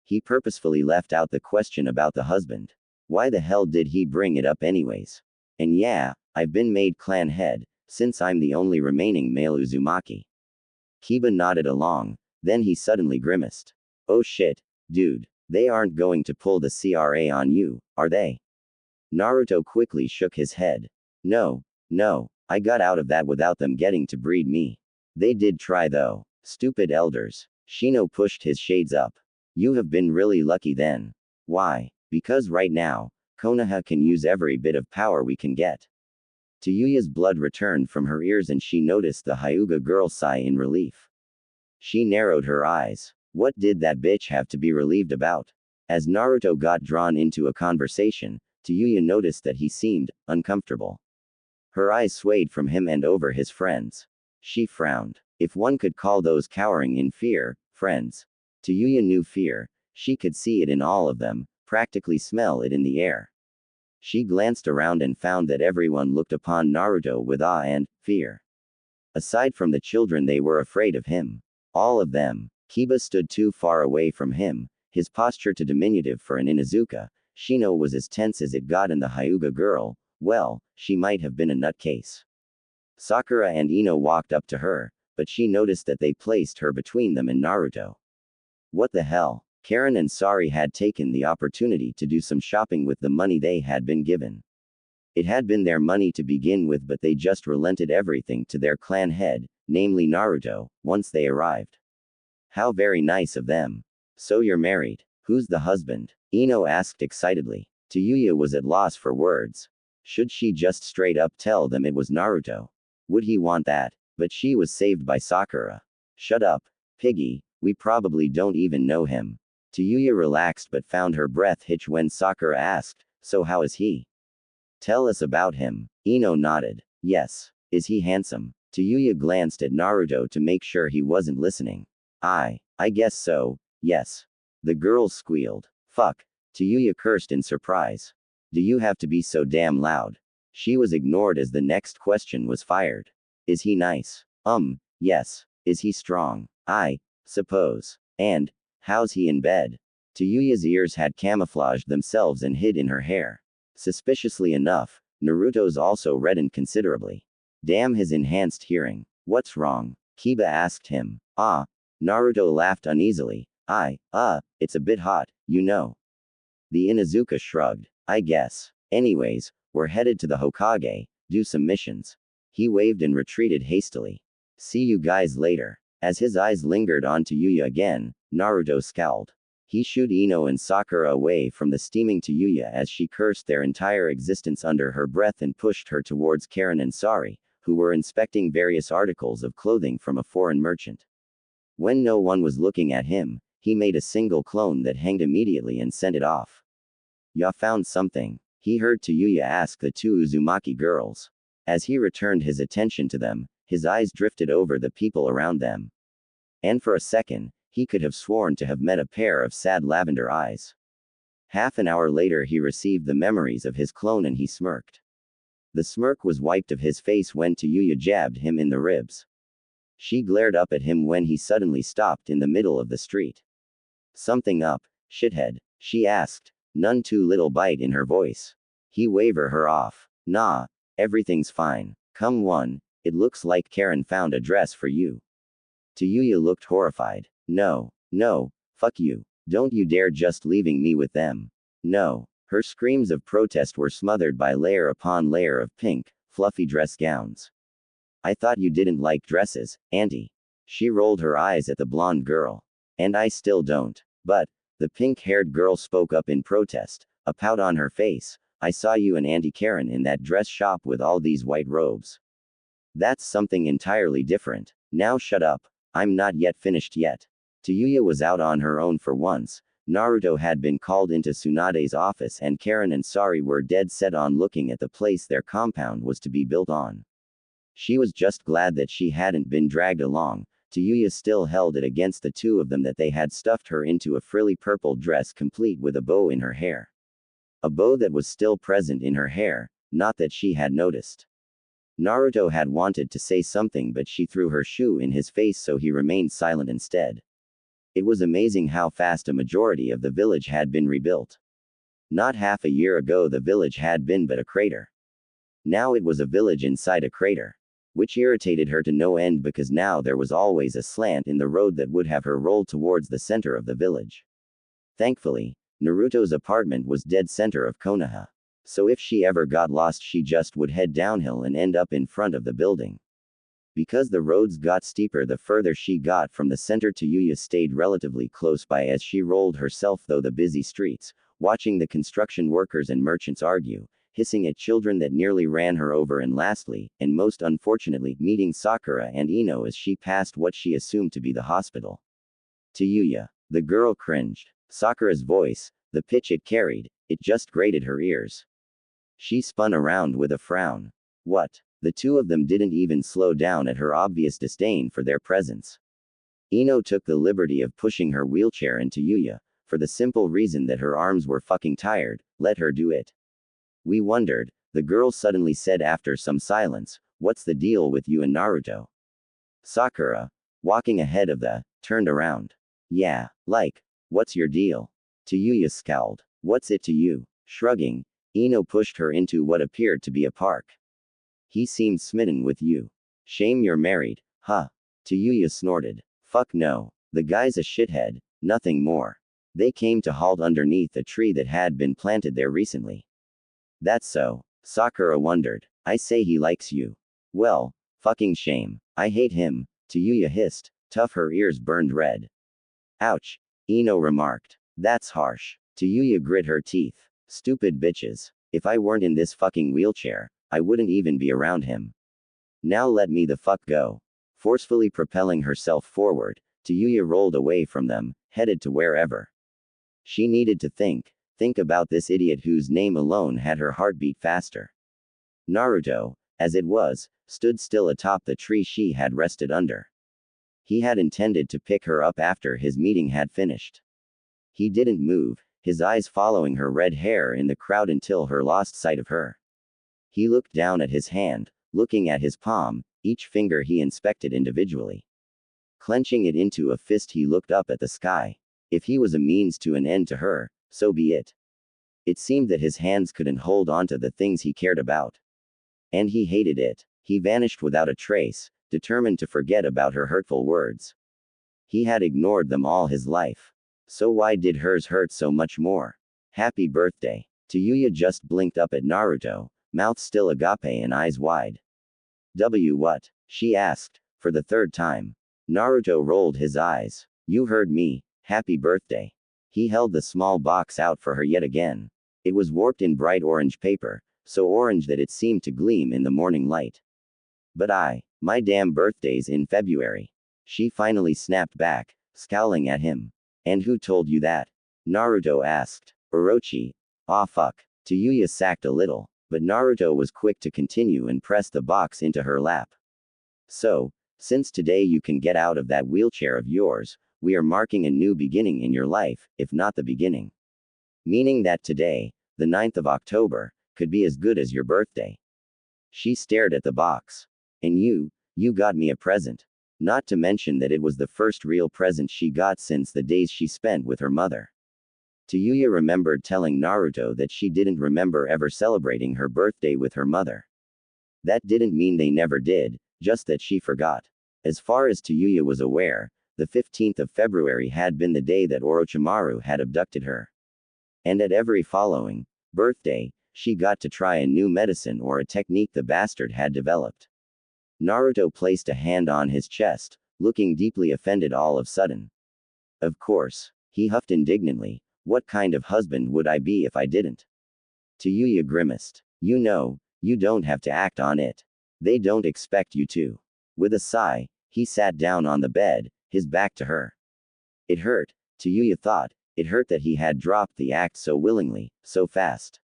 Speaker 1: He purposefully left out the question about the husband. Why the hell did he bring it up anyways? "And yeah, I've been made clan head, since I'm the only remaining male Uzumaki." Kiba nodded along, then he suddenly grimaced. Oh shit, dude. They aren't going to pull the CRA on you, are they? Naruto quickly shook his head. No, no, I got out of that without them getting to breed me. They did try though. Stupid elders. Shino pushed his shades up. You have been really lucky then. Why? Because right now, Konoha can use every bit of power we can get. Tayuya's blood returned from her ears and she noticed the Hyuga girl sigh in relief. She narrowed her eyes. What did that bitch have to be relieved about? As Naruto got drawn into a conversation, Tayuya noticed that he seemed uncomfortable. Her eyes swayed from him and over his friends. She frowned. If one could call those cowering in fear, friends. Tayuya knew fear. She could see it in all of them, practically smell it in the air. She glanced around and found that everyone looked upon Naruto with awe and fear. Aside from the children, they were afraid of him. All of them. Kiba stood too far away from him, his posture too diminutive for an Inuzuka. Shino was as tense as it got, and the Hyuga girl, well, she might have been a nutcase. Sakura and Ino walked up to her, but she noticed that they placed her between them and Naruto. What the hell? Karen and Sari had taken the opportunity to do some shopping with the money they had been given. It had been their money to begin with, but they just relented everything to their clan head, namely Naruto, once they arrived. How very nice of them. So you're married. Who's the husband? Ino asked excitedly. Tayuya was at loss for words. Should she just straight up tell them it was Naruto? Would he want that? But she was saved by Sakura. Shut up, piggy, we probably don't even know him. Tayuya relaxed but found her breath hitch when Sakura asked, so how is he? Tell us about him. Ino nodded. Yes. Is he handsome? Tayuya glanced at Naruto to make sure he wasn't listening. I guess so, yes. The girls squealed. Fuck. Tayuya cursed in surprise. Do you have to be so damn loud? She was ignored as the next question was fired. Is he nice? Yes. Is he strong? I suppose. And, how's he in bed? Tayuya's ears had camouflaged themselves and hid in her hair. Suspiciously enough, Naruto's also reddened considerably. Damn his enhanced hearing. What's wrong? Kiba asked him. Naruto laughed uneasily. It's a bit hot, you know. The Inuzuka shrugged. I guess. Anyways, we're headed to the Hokage, do some missions. He waved and retreated hastily. See you guys later. As his eyes lingered on Tayuya again, Naruto scowled. He shooed Ino and Sakura away from the steaming Tayuya as she cursed their entire existence under her breath and pushed her towards Karen and Sari, who were inspecting various articles of clothing from a foreign merchant. When no one was looking at him, he made a single clone that hanged immediately and sent it off. Ya found something? He heard Tayuya ask the two Uzumaki girls. As he returned his attention to them, his eyes drifted over the people around them. And for a second, he could have sworn to have met a pair of sad lavender eyes. Half an hour later he received the memories of his clone and he smirked. The smirk was wiped of his face when Tayuya jabbed him in the ribs. She glared up at him when he suddenly stopped in the middle of the street. Something up, shithead? She asked, none too little bite in her voice. He waved her off. Nah, everything's fine. Come one, it looks like Karen found a dress for you. Tayuya looked horrified. No, fuck you. Don't you dare just leaving me with them. No. Her screams of protest were smothered by layer upon layer of pink, fluffy dress gowns. I thought you didn't like dresses, auntie. She rolled her eyes at the blonde girl. And I still don't. But, the pink-haired girl spoke up in protest, a pout on her face. I saw you and Auntie Karen in that dress shop with all these white robes. That's something entirely different. Now shut up. I'm not yet finished yet. Tayuya was out on her own for once. Naruto had been called into Tsunade's office and Karen and Sari were dead set on looking at the place their compound was to be built on. She was just glad that she hadn't been dragged along. Tayuya still held it against the two of them that they had stuffed her into a frilly purple dress complete with a bow in her hair. A bow that was still present in her hair, not that she had noticed. Naruto had wanted to say something but she threw her shoe in his face so he remained silent instead. It was amazing how fast a majority of the village had been rebuilt. Not half a year ago the village had been but a crater. Now it was a village inside a crater. which irritated her to no end because now there was always a slant in the road that would have her roll towards the center of the village. Thankfully, Naruto's apartment was dead center of Konoha. So if she ever got lost, she just would head downhill and end up in front of the building. Because the roads got steeper the further she got from the center, Tayuya stayed relatively close by as she rolled herself through the busy streets, watching the construction workers and merchants argue, hissing at children that nearly ran her over, and lastly, and most unfortunately, meeting Sakura and Ino as she passed what she assumed to be the hospital. Tayuya. The girl cringed. Sakura's voice, the pitch it carried, it just grated her ears. She spun around with a frown. What? The two of them didn't even slow down at her obvious disdain for their presence. Ino took the liberty of pushing her wheelchair into Tayuya, for the simple reason that her arms were fucking tired. Let her do it. We wondered, the girl suddenly said after some silence, what's the deal with you and Naruto? Sakura, walking ahead of turned around. Yeah, like, what's your deal? Tayuya scowled. What's it to you? Shrugging, Ino pushed her into what appeared to be a park. He seemed smitten with you. Shame you're married, huh? Tayuya snorted. Fuck no. The guy's a shithead, nothing more. They came to halt underneath a tree that had been planted there recently. That's so. Sakura wondered. I say he likes you. Well, fucking shame. I hate him, Tayuya hissed, tough her ears burned red. Ouch. Ino remarked. That's harsh. Tayuya grit her teeth. Stupid bitches. If I weren't in this fucking wheelchair, I wouldn't even be around him. Now let me the fuck go. Forcefully propelling herself forward, Tayuya rolled away from them, headed to wherever. She needed to think about this idiot whose name alone had her heartbeat faster. Naruto, as it was, stood still atop the tree she had rested under. He had intended to pick her up after his meeting had finished. He didn't move, his eyes following her red hair in the crowd until her lost sight of her. He looked down at his hand, looking at his palm, each finger he inspected individually. Clenching it into a fist, he looked up at the sky. If he was a means to an end to her, so be it. It seemed that his hands couldn't hold onto the things he cared about. And he hated it. He vanished without a trace, determined to forget about her hurtful words. He had ignored them all his life. So why did hers hurt so much more? Happy birthday. Tayuya just blinked up at Naruto, mouth still agape and eyes wide. What? She asked, for the third time. Naruto rolled his eyes. You heard me, happy birthday. He held the small box out for her yet again. It was warped in bright orange paper, so orange that it seemed to gleam in the morning light. But my damn birthday's in February. She finally snapped back, scowling at him. And who told you that? Naruto asked. Orochi. Ah fuck. Tayuya sacked a little, but Naruto was quick to continue and press the box into her lap. So, since today you can get out of that wheelchair of yours, we are marking a new beginning in your life, if not the beginning. Meaning that today, the 9th of October, could be as good as your birthday. She stared at the box. And you got me a present. Not to mention that it was the first real present she got since the days she spent with her mother. Tayuya remembered telling Naruto that she didn't remember ever celebrating her birthday with her mother. That didn't mean they never did, just that she forgot. As far as Tayuya was aware, the 15th of February had been the day that Orochimaru had abducted her. And at every following birthday, she got to try a new medicine or a technique the bastard had developed. Naruto placed a hand on his chest, looking deeply offended all of a sudden. Of course, he huffed indignantly. What kind of husband would I be if I didn't? Tayuya grimaced. You know, you don't have to act on it. They don't expect you to. With a sigh, he sat down on the bed, his back to her. It hurt, Tayuya thought, it hurt that he had dropped the act so willingly, so fast.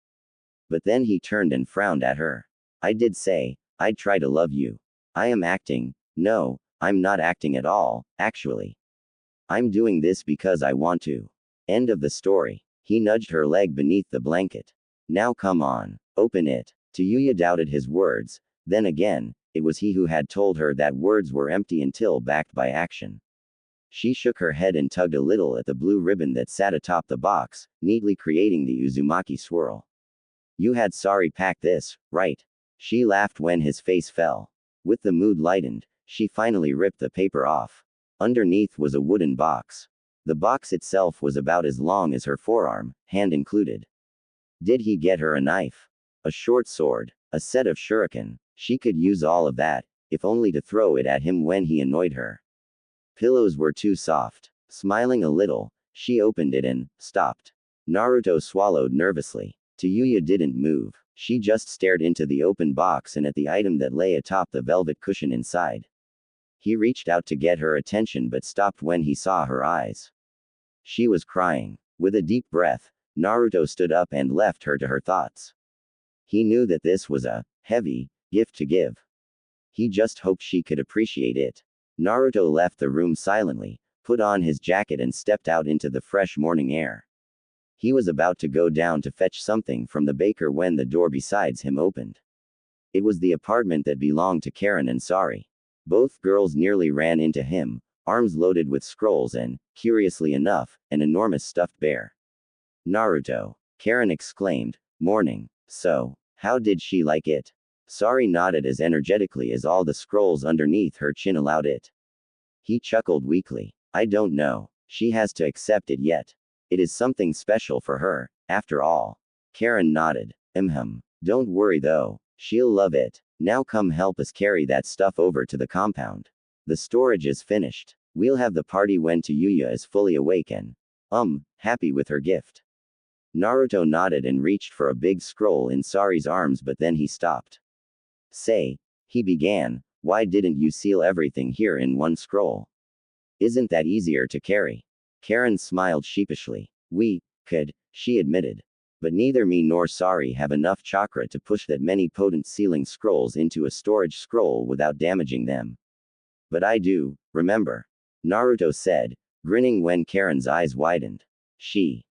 Speaker 1: But then he turned and frowned at her. I did say, I'd try to love you. I am acting. No, I'm not acting at all, actually. I'm doing this because I want to. End of the story. He nudged her leg beneath the blanket. Now come on, open it. Tayuya doubted his words. Then again, it was he who had told her that words were empty until backed by action. She shook her head and tugged a little at the blue ribbon that sat atop the box, neatly creating the Uzumaki swirl. You had sorry pack this, right? She laughed when his face fell. With the mood lightened, she finally ripped the paper off. Underneath was a wooden box. The box itself was about as long as her forearm, hand included. Did he get her a knife? A short sword? A set of shuriken? She could use all of that, if only to throw it at him when he annoyed her. Pillows were too soft. Smiling a little, she opened it and stopped. Naruto swallowed nervously. Tayuya didn't move. She just stared into the open box and at the item that lay atop the velvet cushion inside. He reached out to get her attention but stopped when he saw her eyes. She was crying. With a deep breath, Naruto stood up and left her to her thoughts. He knew that this was a heavy gift to give. He just hoped she could appreciate it. Naruto left the room silently, put on his jacket and stepped out into the fresh morning air. He was about to go down to fetch something from the baker when the door beside him opened. It was the apartment that belonged to Karen and Sari. Both girls nearly ran into him, arms loaded with scrolls and, curiously enough, an enormous stuffed bear. Naruto! Karen exclaimed, morning. So, how did she like it? Sari nodded as energetically as all the scrolls underneath her chin allowed it. He chuckled weakly. I don't know. She has to accept it yet. It is something special for her, after all. Karen nodded. Don't worry though. She'll love it. Now come help us carry that stuff over to the compound. The storage is finished. We'll have the party when Tayuya is fully awake and, happy with her gift. Naruto nodded and reached for a big scroll in Sari's arms, but then he stopped. Say, he began, why didn't you seal everything here in one scroll? Isn't that easier to carry? Karen smiled sheepishly. We could, she admitted. But neither me nor Sari have enough chakra to push that many potent sealing scrolls into a storage scroll without damaging them. But I do, remember? Naruto said, grinning when Karen's eyes widened. She